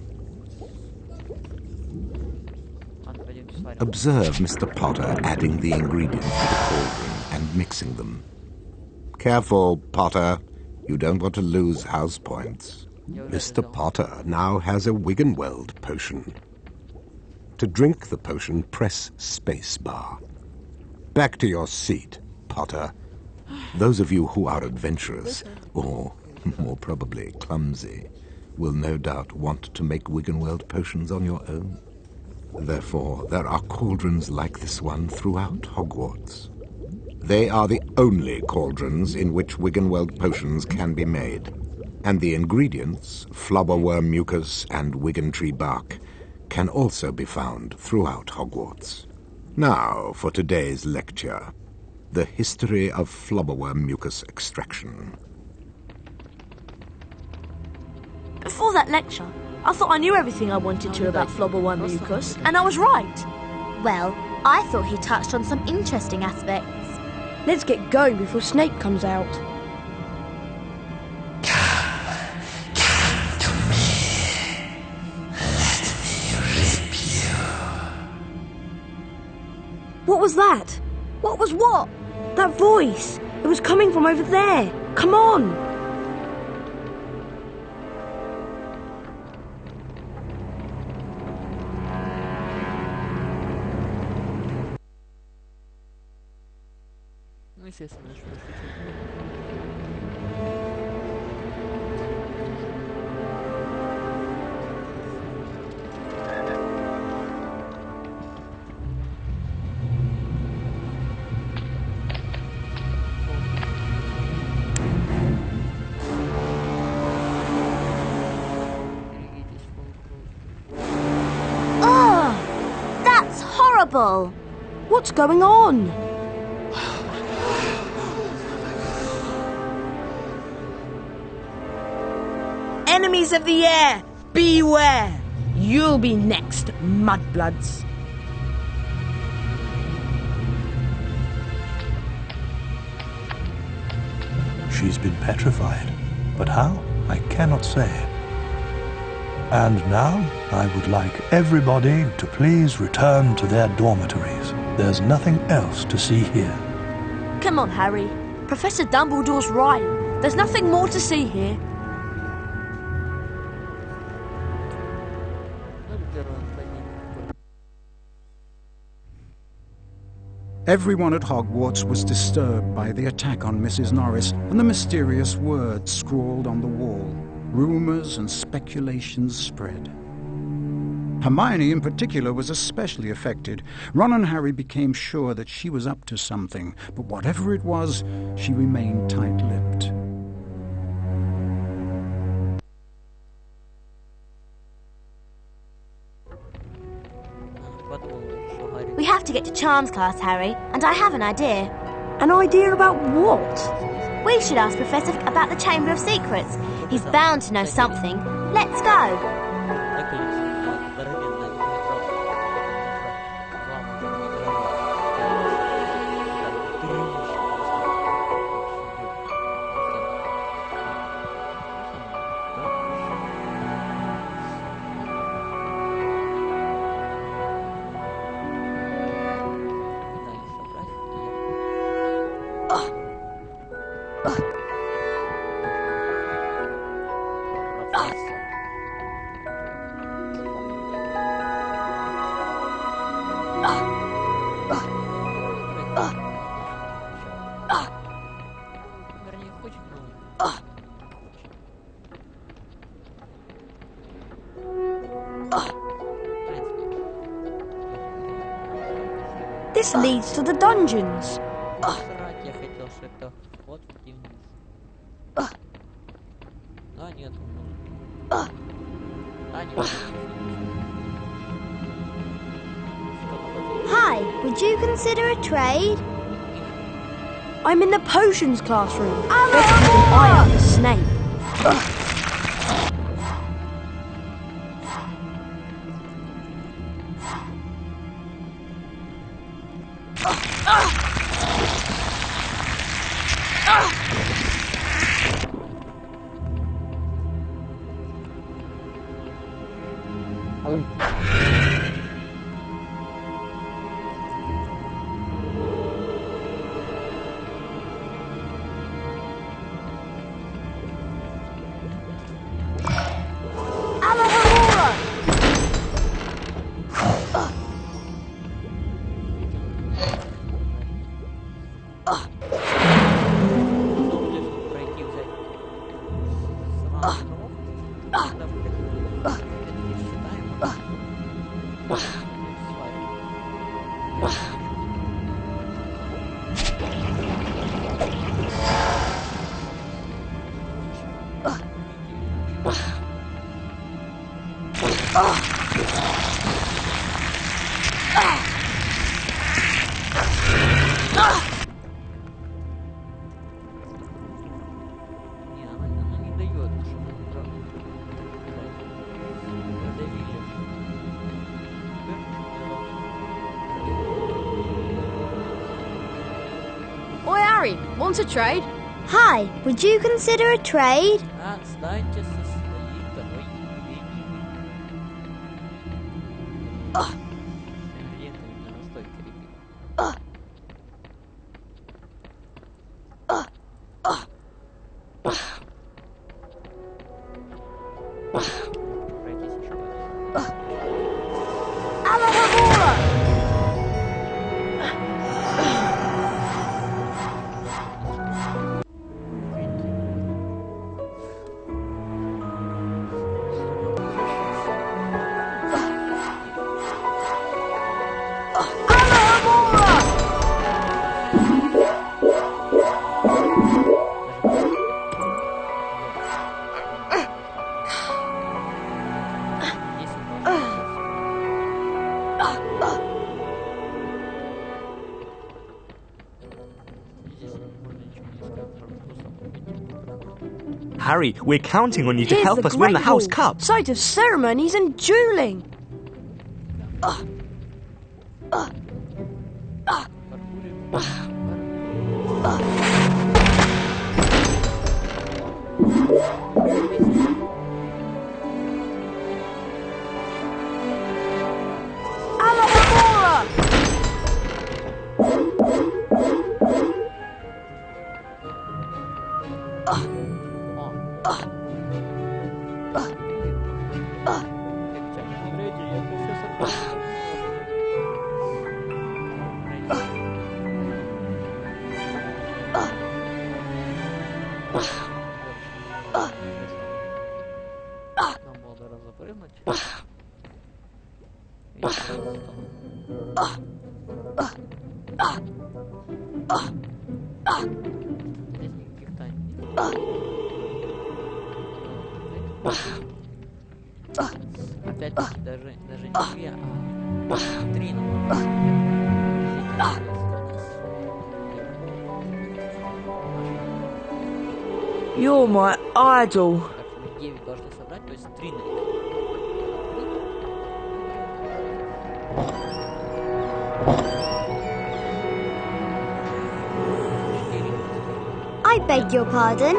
Observe Mr. Potter adding the ingredients to the cauldron and mixing them. Careful, Potter. You don't want to lose house points. Mr. Potter now has a Wiggenweld potion. To drink the potion, press spacebar. Back to your seat, Potter. Those of you who are adventurous, or more probably clumsy, will no doubt want to make Wiggenweld potions on your own. Therefore, there are cauldrons like this one throughout Hogwarts. They are the only cauldrons in which Wiggenweld potions can be made. And the ingredients, flubberworm mucus and wiggentree bark, can also be found throughout Hogwarts. Now for today's lecture, the history of flubberworm mucus extraction. Before that lecture, I thought I knew everything I wanted to about flubberworm mucus, and I was right. Well, I thought he touched on some interesting aspects. Let's get going before Snape comes out. What was that? What was what? That voice! It was coming from over there! Come on! Ну, естественно, что What's going on? Enemies of the air, beware! You'll be next, mudbloods. She's been petrified, but how? I cannot say. And now, I would like everybody to please return to their dormitories. There's nothing else to see here. Come on, Harry. Professor Dumbledore's right. There's nothing more to see here. Everyone at Hogwarts was disturbed by the attack on Mrs. Norris and the mysterious words scrawled on the wall. Rumours and speculations spread. Hermione, in particular, was especially affected. Ron and Harry became sure that she was up to something, but whatever it was, she remained tight-lipped. to get to charms class, Harry, and I have an idea. An idea about what? We should ask Professor about the Chamber of Secrets. He's bound to know something. Let's go. This leads to the dungeons. Я хотел, что это вход и вниз. А, нет. Hi, would you consider a trade? I'm in the potions classroom. Better keep an eye out for Snape. Oi, Harry, want a trade? Hi, would you consider a trade? Отстаньте со своей второй Harry, we're counting on you to help us win the House Cup. Site of ceremonies and dueling. Опять-таки даже не две, а три, наверное. You're my idol. Так, мы 9 должны собрать, то есть 3 на I beg your pardon.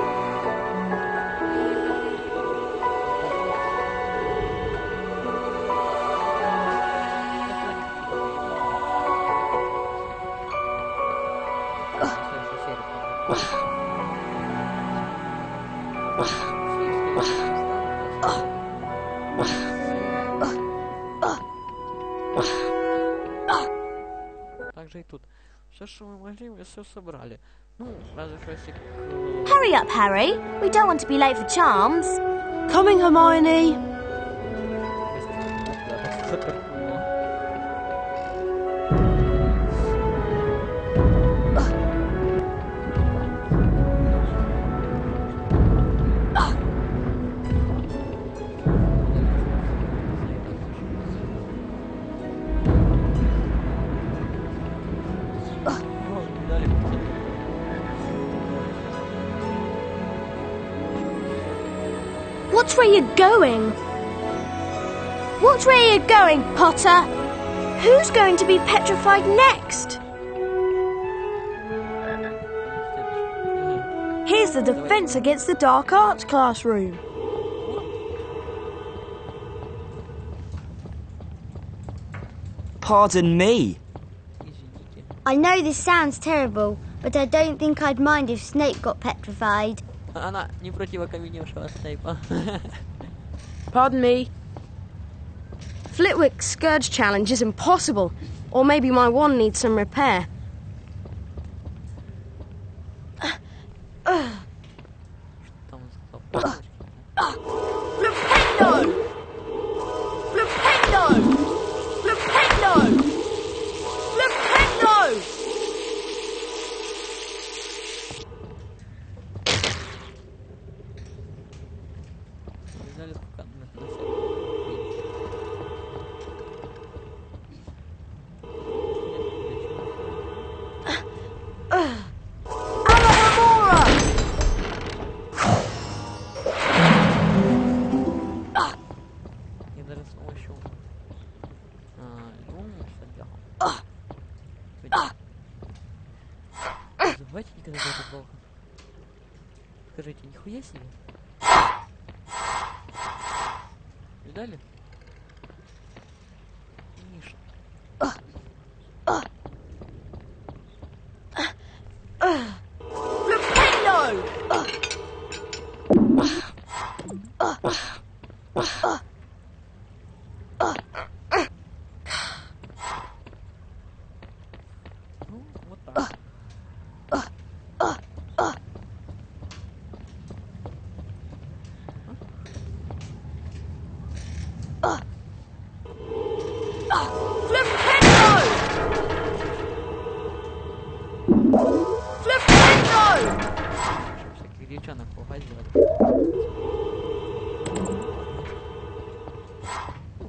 Также и тут. Все, что мы могли, мы все собрали. Ну, разве что если... Hurry up, Harry. We don't want to be late for charms. Coming, Hermione. Watch where you're going. Watch where you're going, Potter. Who's going to be petrified next? Here's the defense against the dark arts classroom. Pardon me. I know this sounds terrible, but I don't think I'd mind if Snape got petrified. Она не против окаменевшего Снейпа. Pardon me. Flitwick's Scourge challenge is impossible. Or maybe my wand needs some repair. Flipendo! Flipendo! Flipendo! Flipendo! Забывайте никогда это плохо. Скажите, нихуя себе. Видали? Миша. Девчонок пугать надо.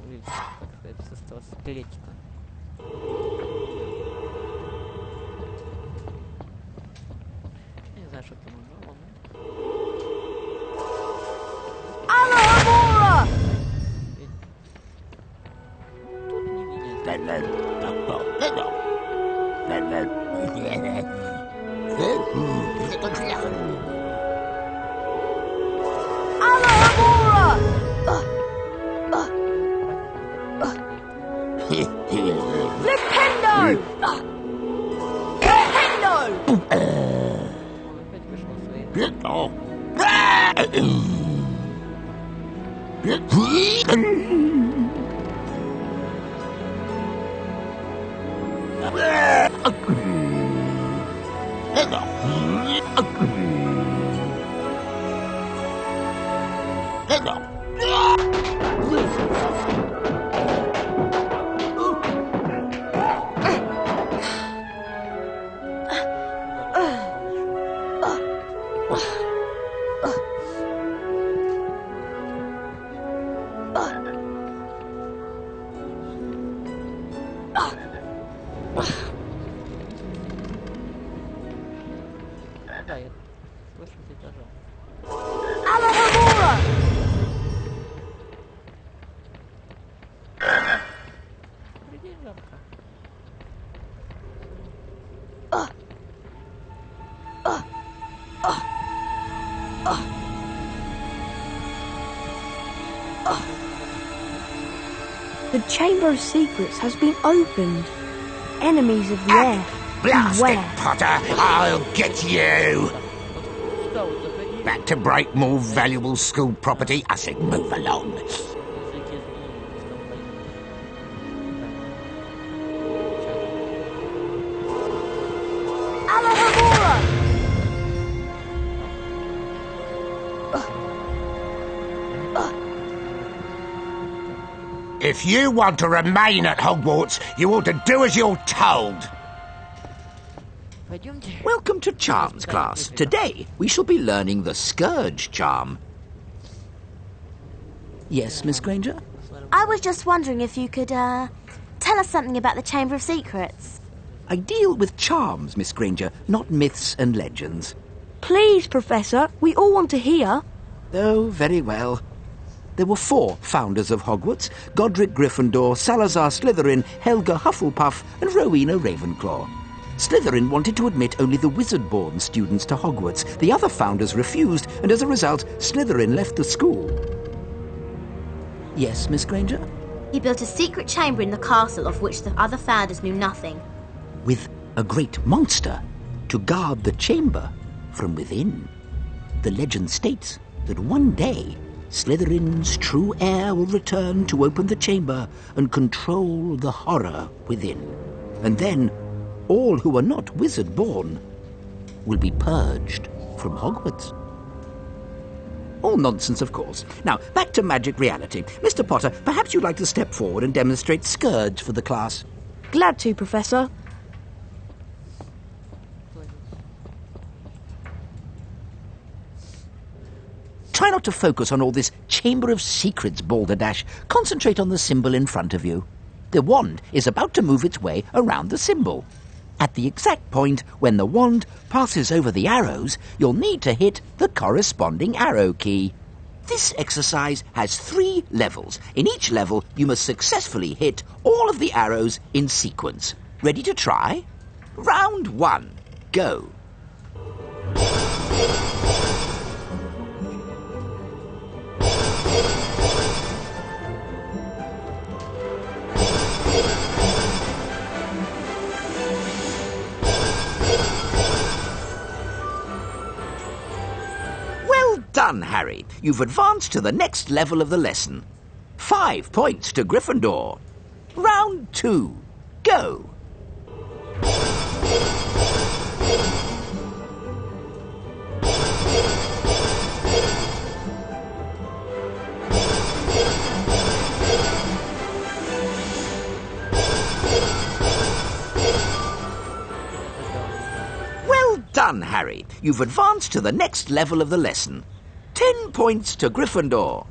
Видите, как это состав скелетика. Я не знаю, что там было, Alohomora! Тут не видят. Flipendo! Flipendo! The Chamber of Secrets has been opened. Enemies of the air, Blast beware. it, Potter! I'll get you! Back to break more valuable school property? I said move along. If you want to remain at Hogwarts, you ought to do as you're told. Welcome to Charms class. Today we shall be learning the Scourge charm. Yes, Miss Granger? I was just wondering if you could, tell us something about the Chamber of Secrets. I deal with charms, Miss Granger, not myths and legends. Please, Professor, we all want to hear. Oh, very well. There were 4 founders of Hogwarts: Godric Gryffindor, Salazar Slytherin, Helga Hufflepuff, and Rowena Ravenclaw. Slytherin wanted to admit only the wizard-born students to Hogwarts. The other founders refused, and as a result, Slytherin left the school. Yes, Miss Granger? He built a secret chamber in the castle of which the other founders knew nothing. With a great monster to guard the chamber from within. The legend states that one day Slytherin's true heir will return to open the chamber and control the horror within. And then all who are not wizard-born will be purged from Hogwarts. All nonsense, of course. Now, back to magic reality. Mr. Potter, perhaps you'd like to step forward and demonstrate Scourge for the class. Glad to, Professor. Try not to focus on all this Chamber of Secrets balderdash. Concentrate on the symbol in front of you. The wand is about to move its way around the symbol. At the exact point when the wand passes over the arrows, you'll need to hit the corresponding arrow key. This exercise has 3 levels. In each level, you must successfully hit all of the arrows in sequence. Ready to try? Round 1. Go. Done, Harry. You've advanced to the next level of the lesson. 5 points to Gryffindor. Round 2. Go. Well done, Harry. You've advanced to the next level of the lesson. 10 points to Gryffindor.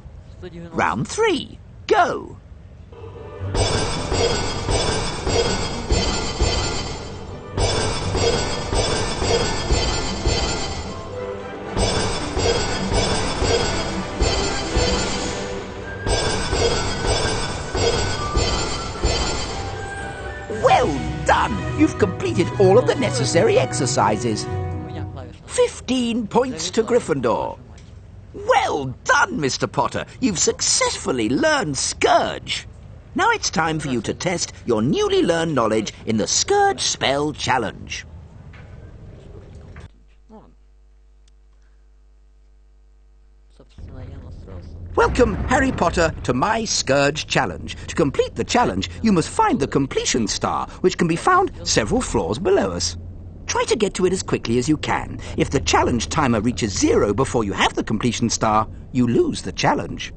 Round 3. Go. Well done! You've completed all of the necessary exercises. 15 points to Gryffindor. Well done, Mr. Potter. You've successfully learned Scourge. Now it's time for you to test your newly learned knowledge in the Scourge Spell Challenge. Welcome, Harry Potter, to my Scourge Challenge. To complete the challenge, you must find the completion star, which can be found several floors below us. Try to get to it as quickly as you can. If the challenge timer reaches 0 before you have the completion star, you lose the challenge.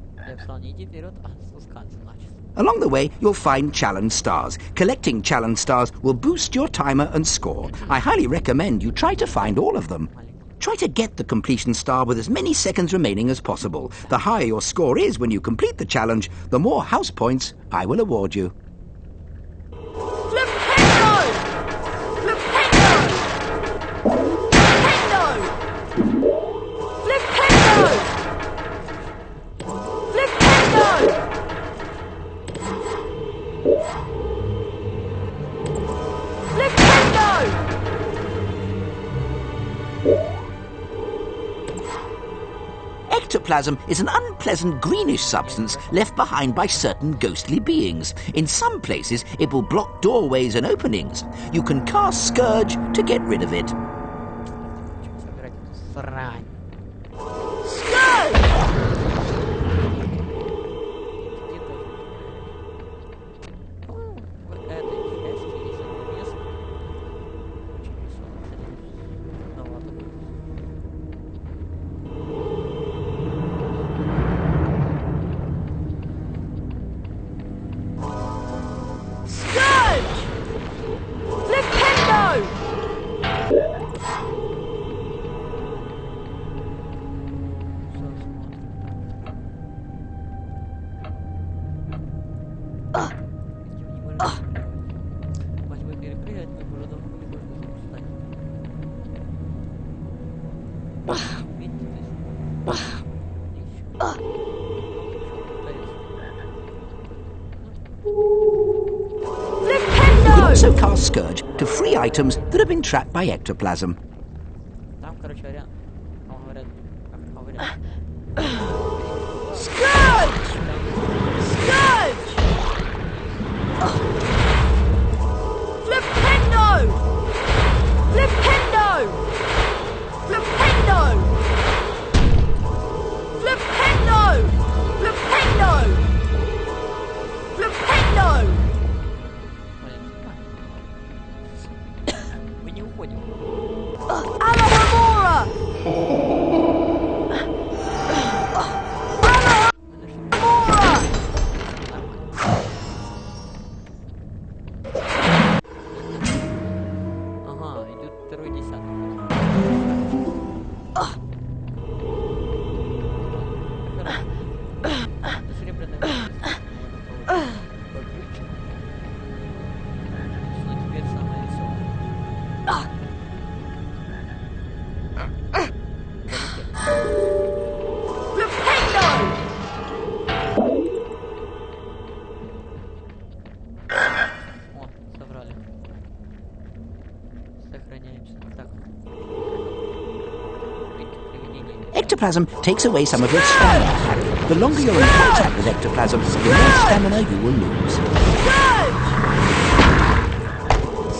Along the way, you'll find challenge stars. Collecting challenge stars will boost your timer and score. I highly recommend you try to find all of them. Try to get the completion star with as many seconds remaining as possible. The higher your score is when you complete the challenge, the more house points I will award you. ectoplasm is an unpleasant greenish substance left behind by certain ghostly beings. In some places, it will block doorways and openings. You can cast Scourge to get rid of it. Срань. You can also cast Scourge to free items that have been trapped by ectoplasm. Там, короче, вариант. Говорят, как говорят. Scourge! Scourge! Flipendo! Flipendo! Flipendo! Flipendo! Flipendo! Flipendo! Мы не уходим. Alohomora! Ага, идет второй десяток. Это серебряная ключик. Ну, теперь самое веселое. О, собрали. Сохраняемся. Так. Ectoplasm takes away some of your stamina, Harry. The longer you're in contact with ectoplasm, the more stamina you will lose.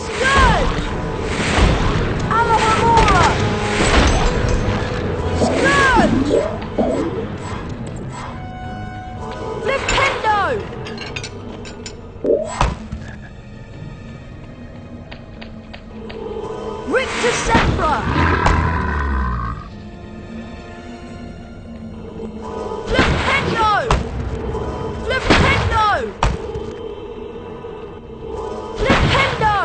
Scourge! Alohomora! Scourge! Flipendo! Rictus Sempra! Flipendo! Flipendo! Flipendo!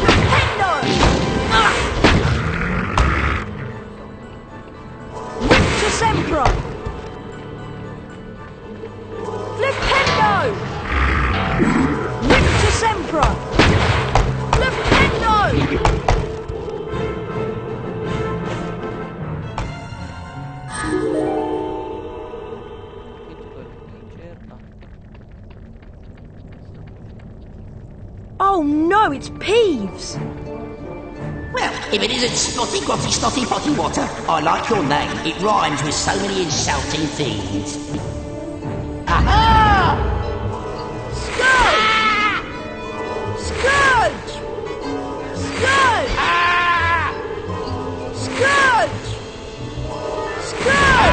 Flipendo! Rictus Sempra! Flipendo! Rictus Sempra! Flipendo! Oh no, it's Peeves! Well, if it isn't Snotty Grotty Snotty Potty Water, I like your name. It rhymes with so many insulting things. Aha! Scourge! Scourge! Scourge! Scourge! Scourge!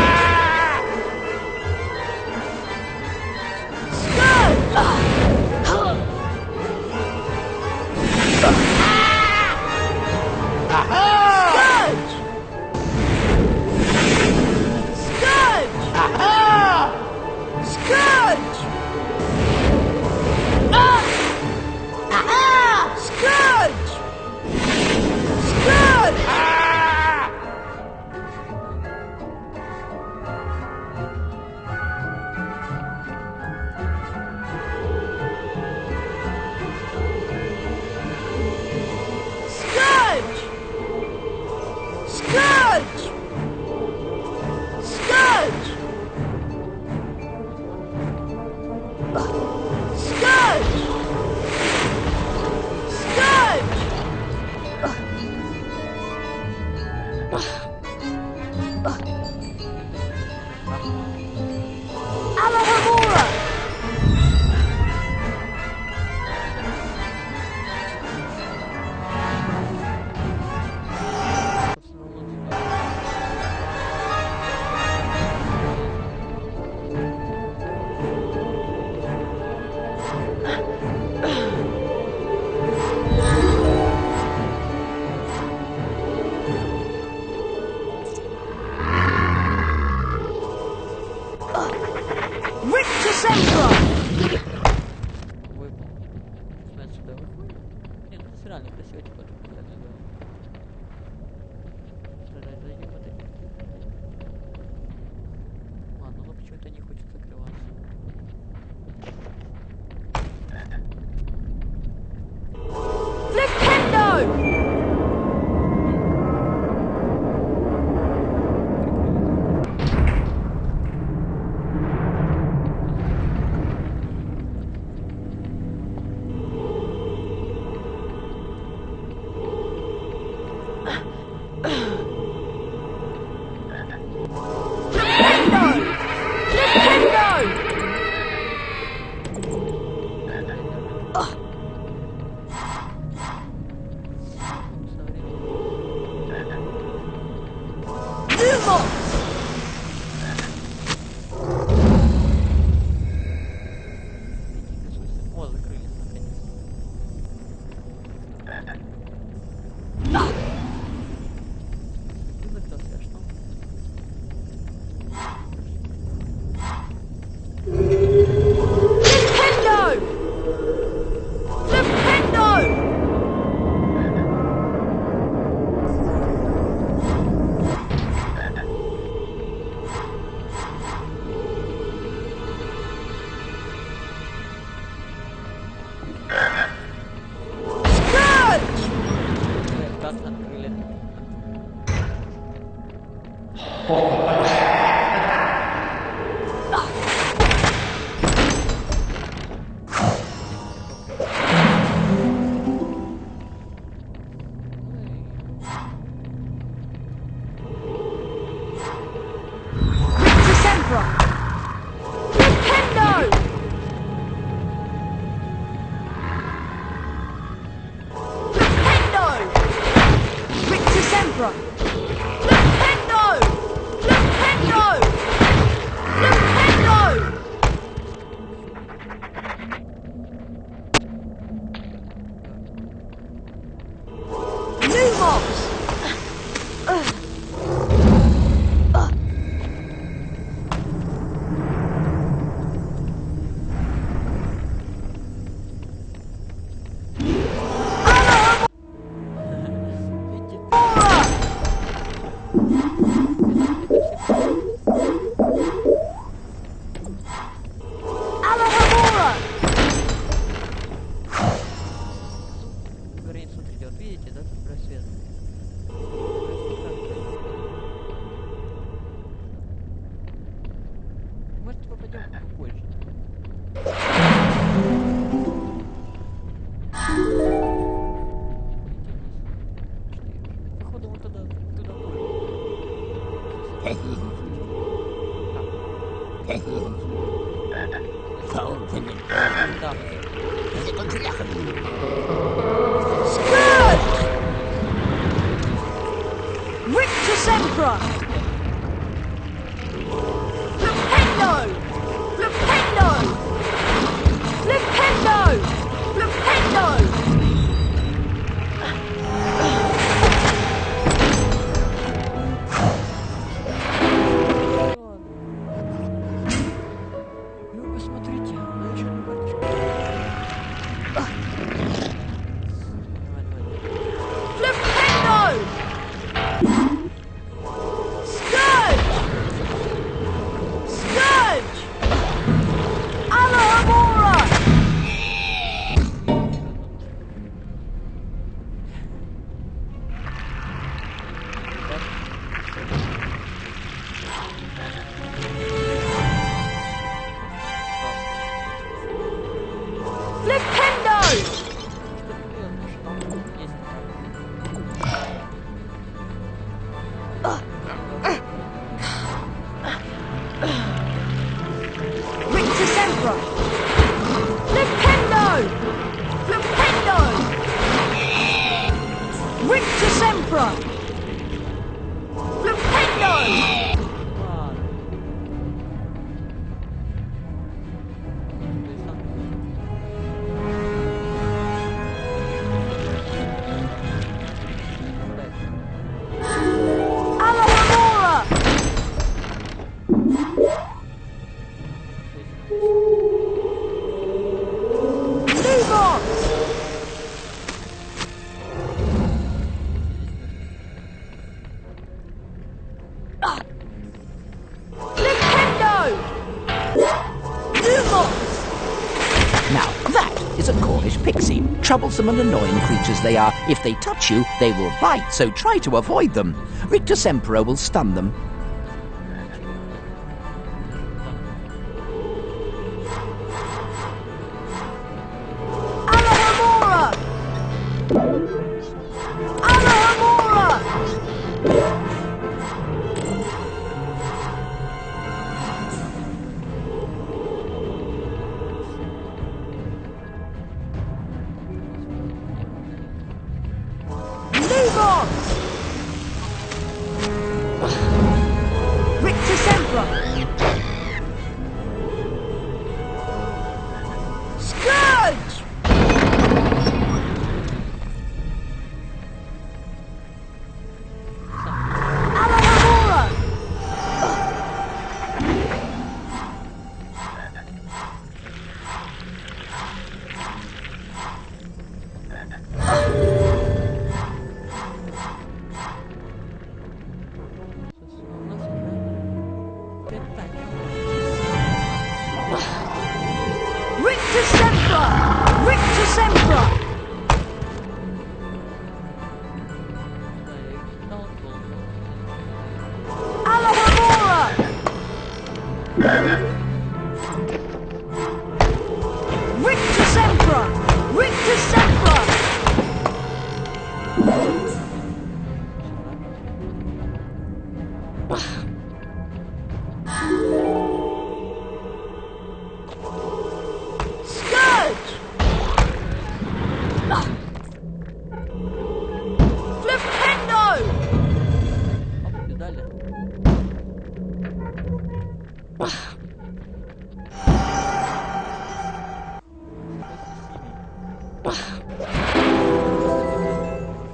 a Cornish pixie. Troublesome and annoying creatures they are. If they touch you, they will bite, so try to avoid them. Rictus Emperor will stun them.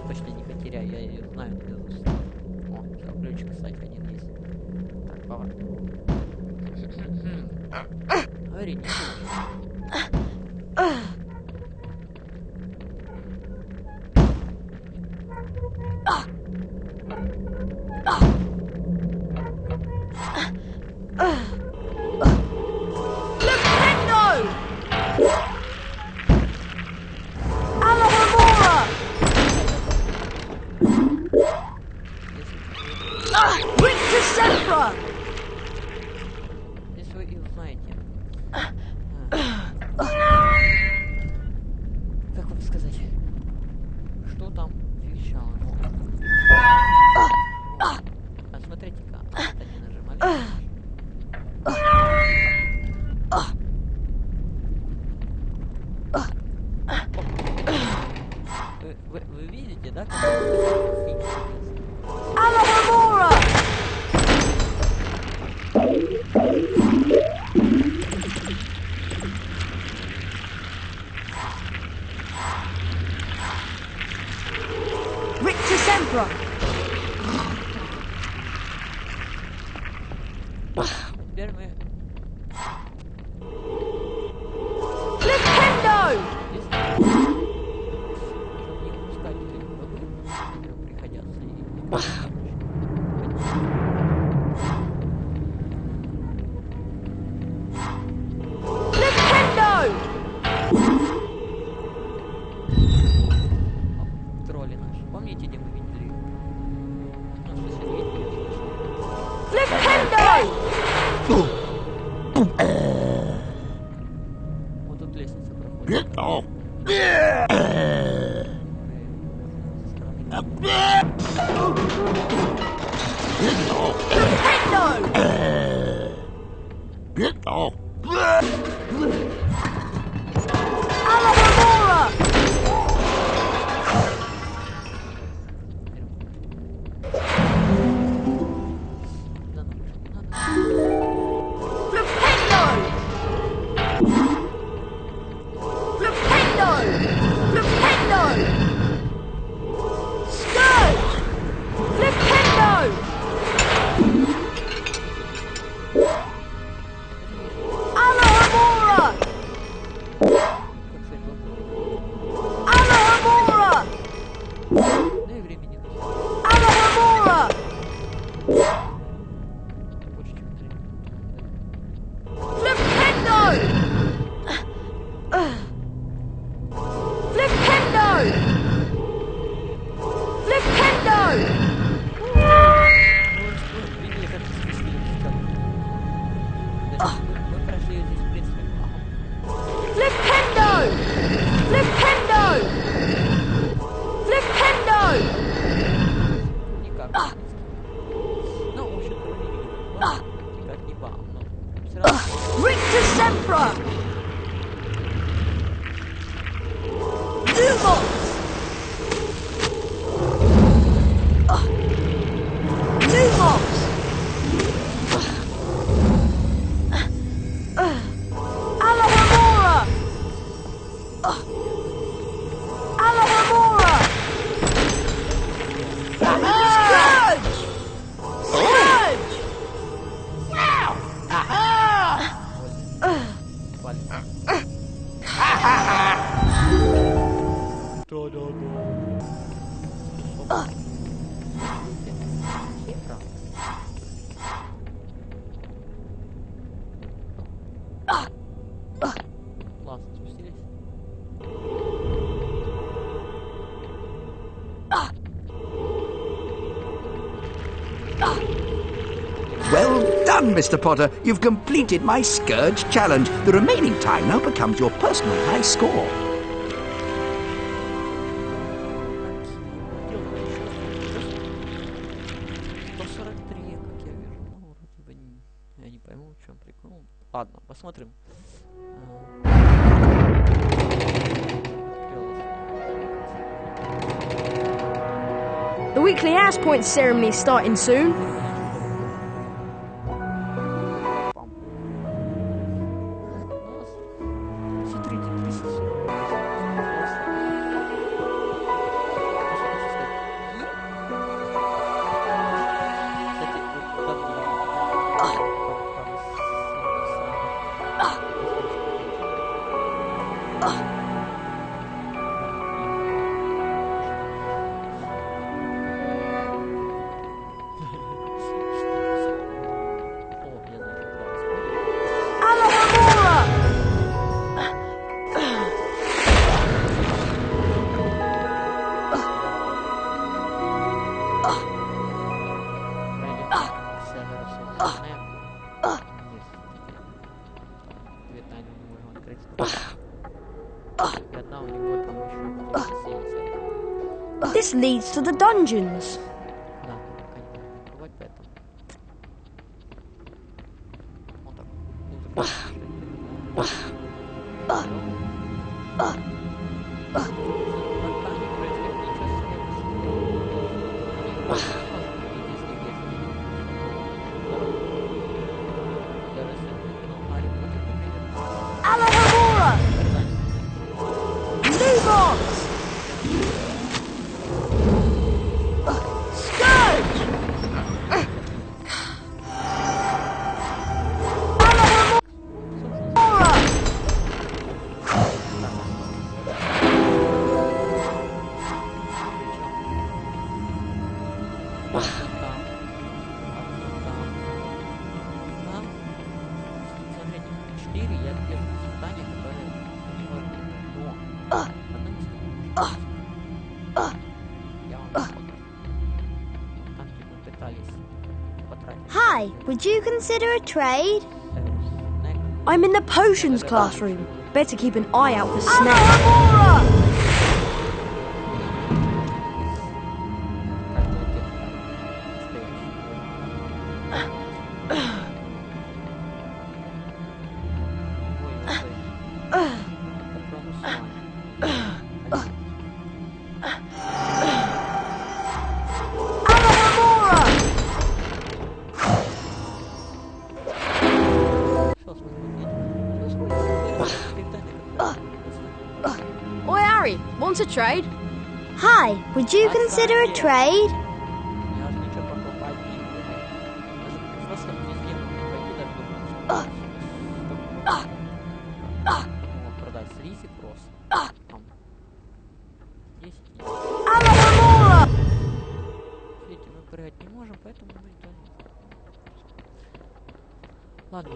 Точно не потеряю, я ее знаю наизусть. О, ключик, кстати, один есть. Так, поворот. Говори, не здесь вы их знаете. Как вам сказать? Что там вещало? А смотрите-ка, не нажимали. Вы видите, да? Rictus Emperor! Теперь мы... Flipendo! Не пускать приходятся и... Тролли наши. Помните, где мы видели? Ну, что сегодня видели? Flipendo! Вот тут лестница проходит. Как не вам, но все равно... Rictus Sempra! Lumos! Lumos! Alahomora! Alahomora! Scourge! Scourge! Wow! Ладно, спустились. Well done, Mr. Potter. You've completed my Scourge challenge. The remaining time now becomes your personal high score. Я не пойму, в чем прикол. Ладно, посмотрим. The weekly house point ceremony is starting soon. This leads to the dungeons. Alahomora! Lumos! Scourge! Alahomora! Смотрите, 4 я держу задание, которое но одно я вам покажу. Там мы пытались потратить. Hi, would you consider a trade? I'm in the potions classroom. Better keep an eye out for snacks. Oi, Harry, want a trade? Hi, would you consider a trade? Видите, мы прыгать не можем, поэтому мы идем. Ладно,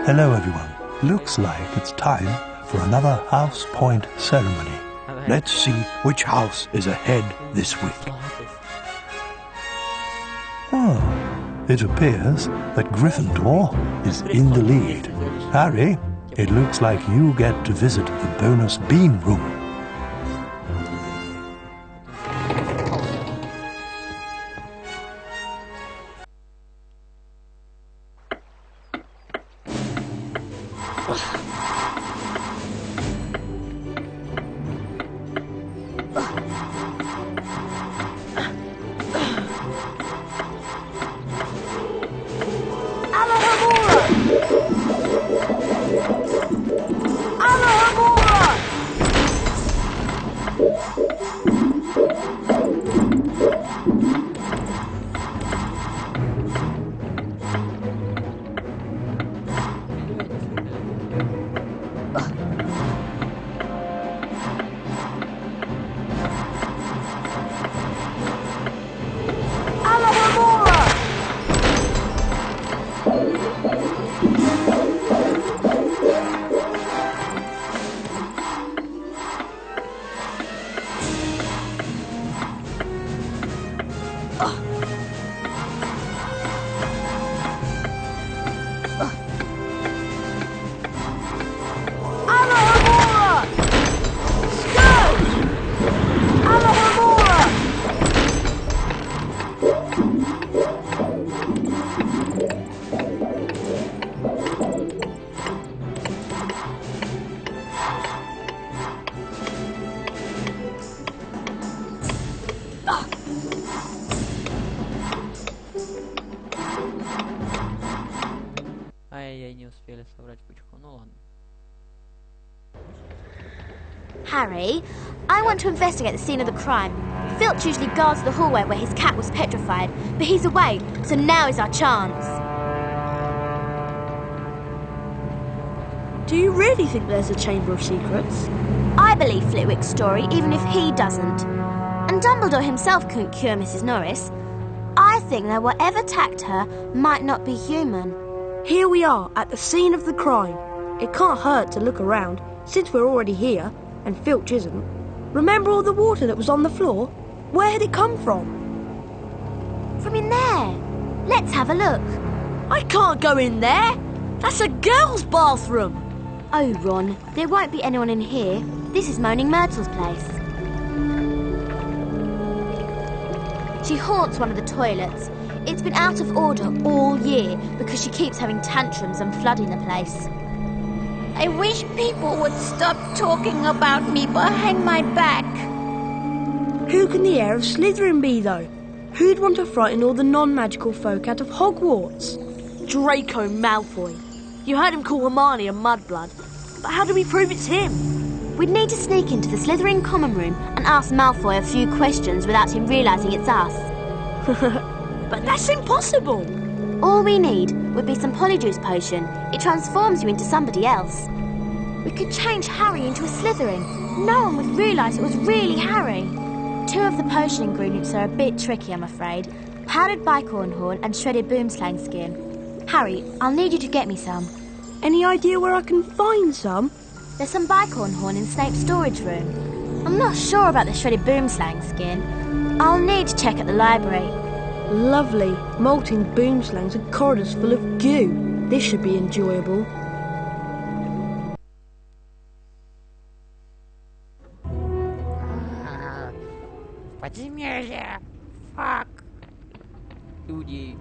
Hello, everyone. Looks like it's time for another house point ceremony. Let's see which house is ahead this week. Oh, It appears that Gryffindor is in the lead. Harry, it looks like you get to visit the bonus bean room. Harry, I want to investigate the scene of the crime. Filch usually guards the hallway where his cat was petrified, but he's away, so now is our chance. Do you really think there's a Chamber of Secrets? I believe Flitwick's story, even if he doesn't. And Dumbledore himself couldn't cure Mrs. Norris. I think that whatever attacked her might not be human. Here we are, at the scene of the crime. It can't hurt to look around, since we're already here, and Filch isn't. Remember all the water that was on the floor? Where had it come from? From in there. Let's have a look. I can't go in there. That's a girl's bathroom. Oh, Ron, there won't be anyone in here. This is Moaning Myrtle's place. She haunts one of the toilets. It's been out of order all year because she keeps having tantrums and flooding the place. I wish people would stop talking about me behind my back. Who can the heir of Slytherin be, though? Who'd want to frighten all the non-magical folk out of Hogwarts? Draco Malfoy. You heard him call Hermione a mudblood. But how do we prove it's him? We'd need to sneak into the Slytherin common room and ask Malfoy a few questions without him realising it's us. But that's impossible. All we need would be some Polyjuice potion. It transforms you into somebody else. We could change Harry into a Slytherin. No one would realise it was really Harry. 2 of the potion ingredients are a bit tricky, I'm afraid. Powdered bicorn horn and shredded boomslang skin. Harry, I'll need you to get me some. Any idea where I can find some? There's some bicorn horn in Snape's storage room. I'm not sure about the shredded boomslang skin. I'll need to check at the library. Lovely. Molting boomslangs and corridors full of goo. This should be enjoyable. Подземелье! Фак! Люди!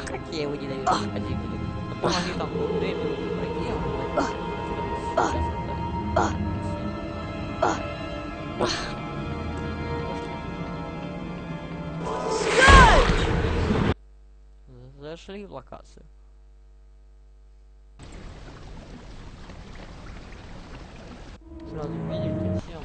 Какие вы ненавидите подземелья? Потом они там время проделывают. Зашли в локацию. Сразу видим всем.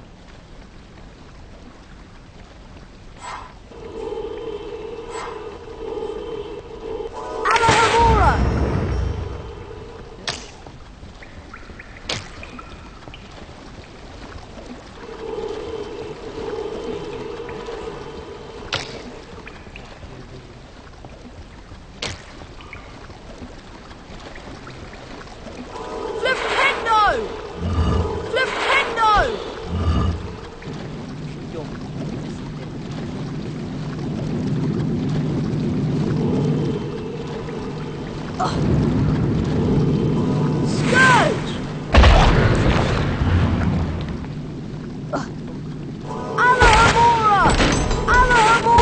Scourge! Alahamora! Alahamora!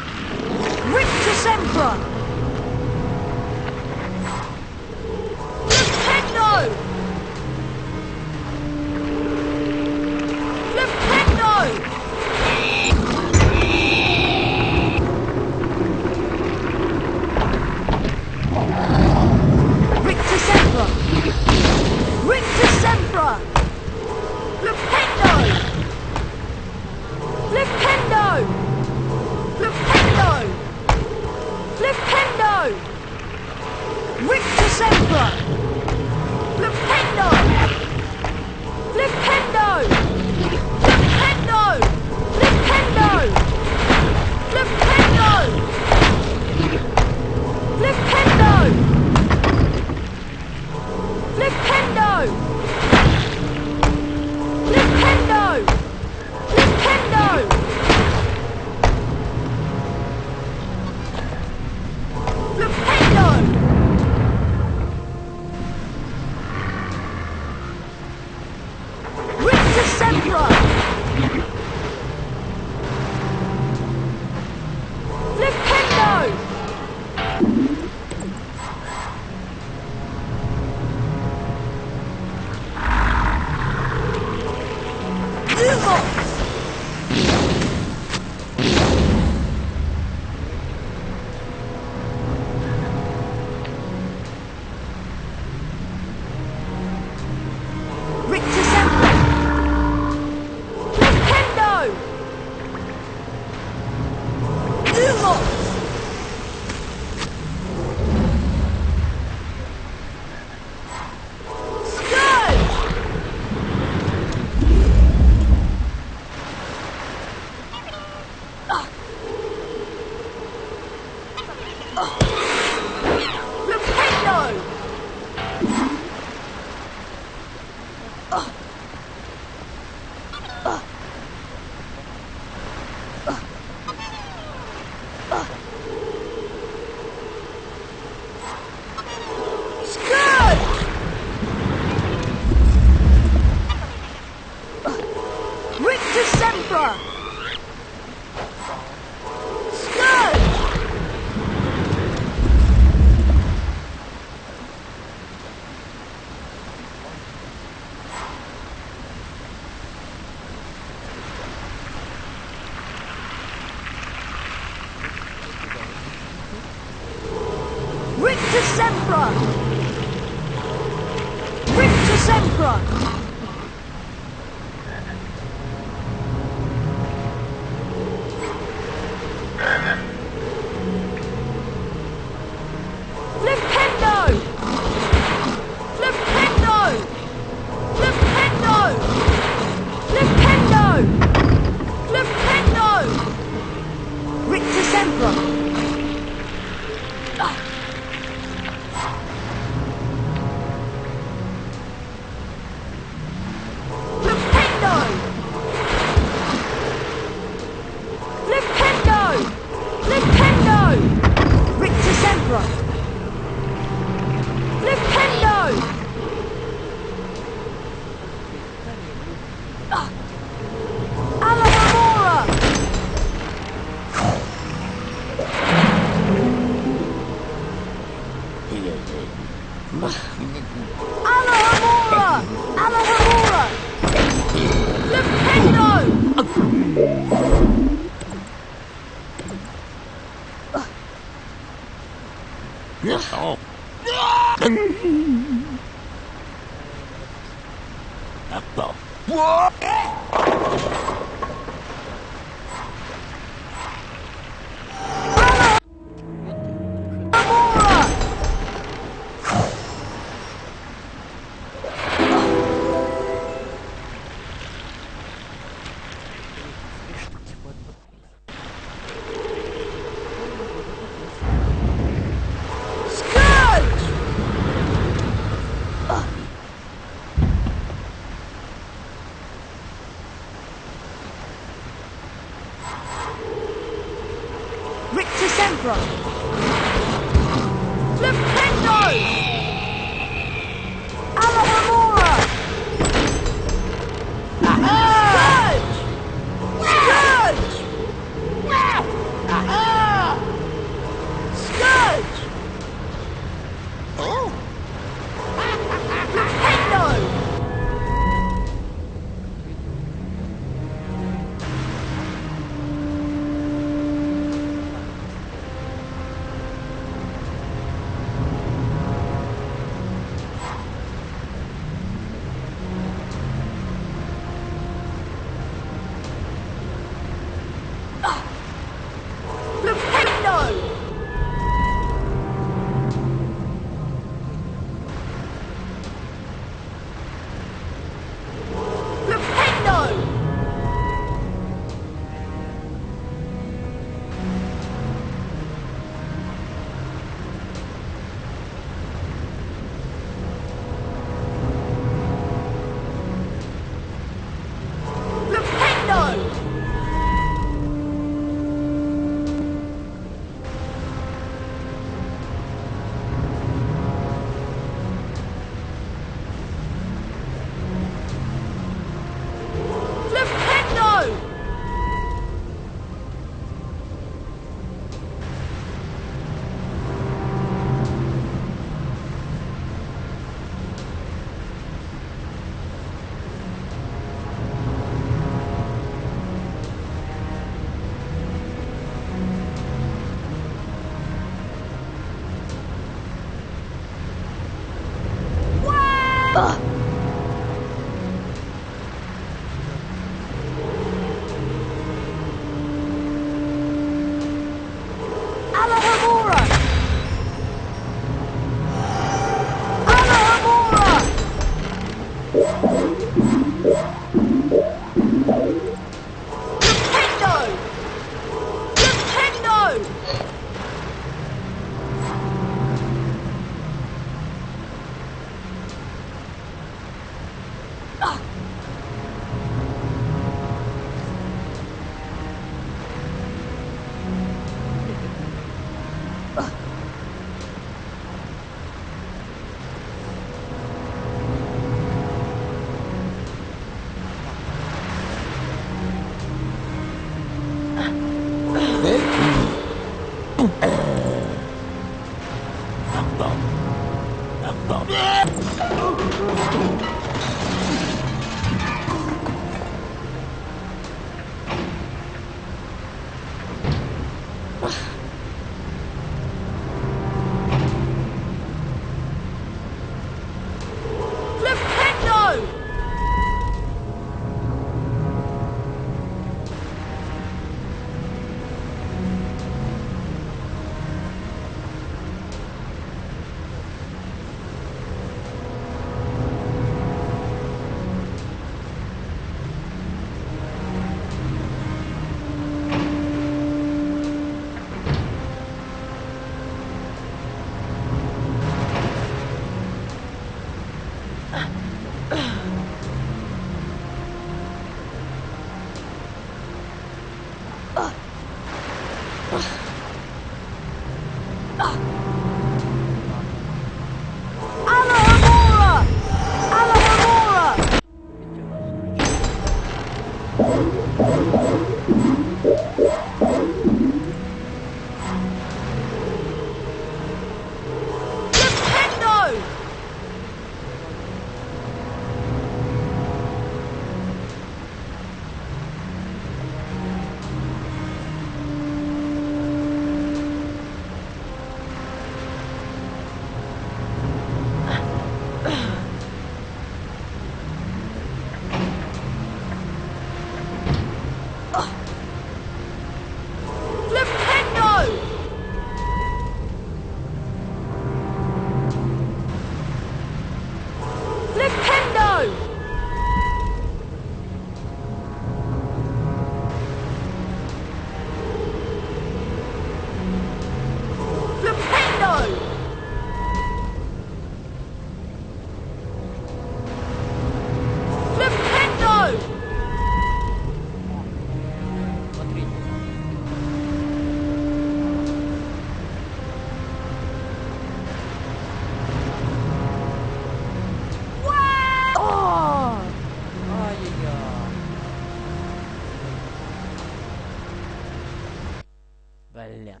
Блин.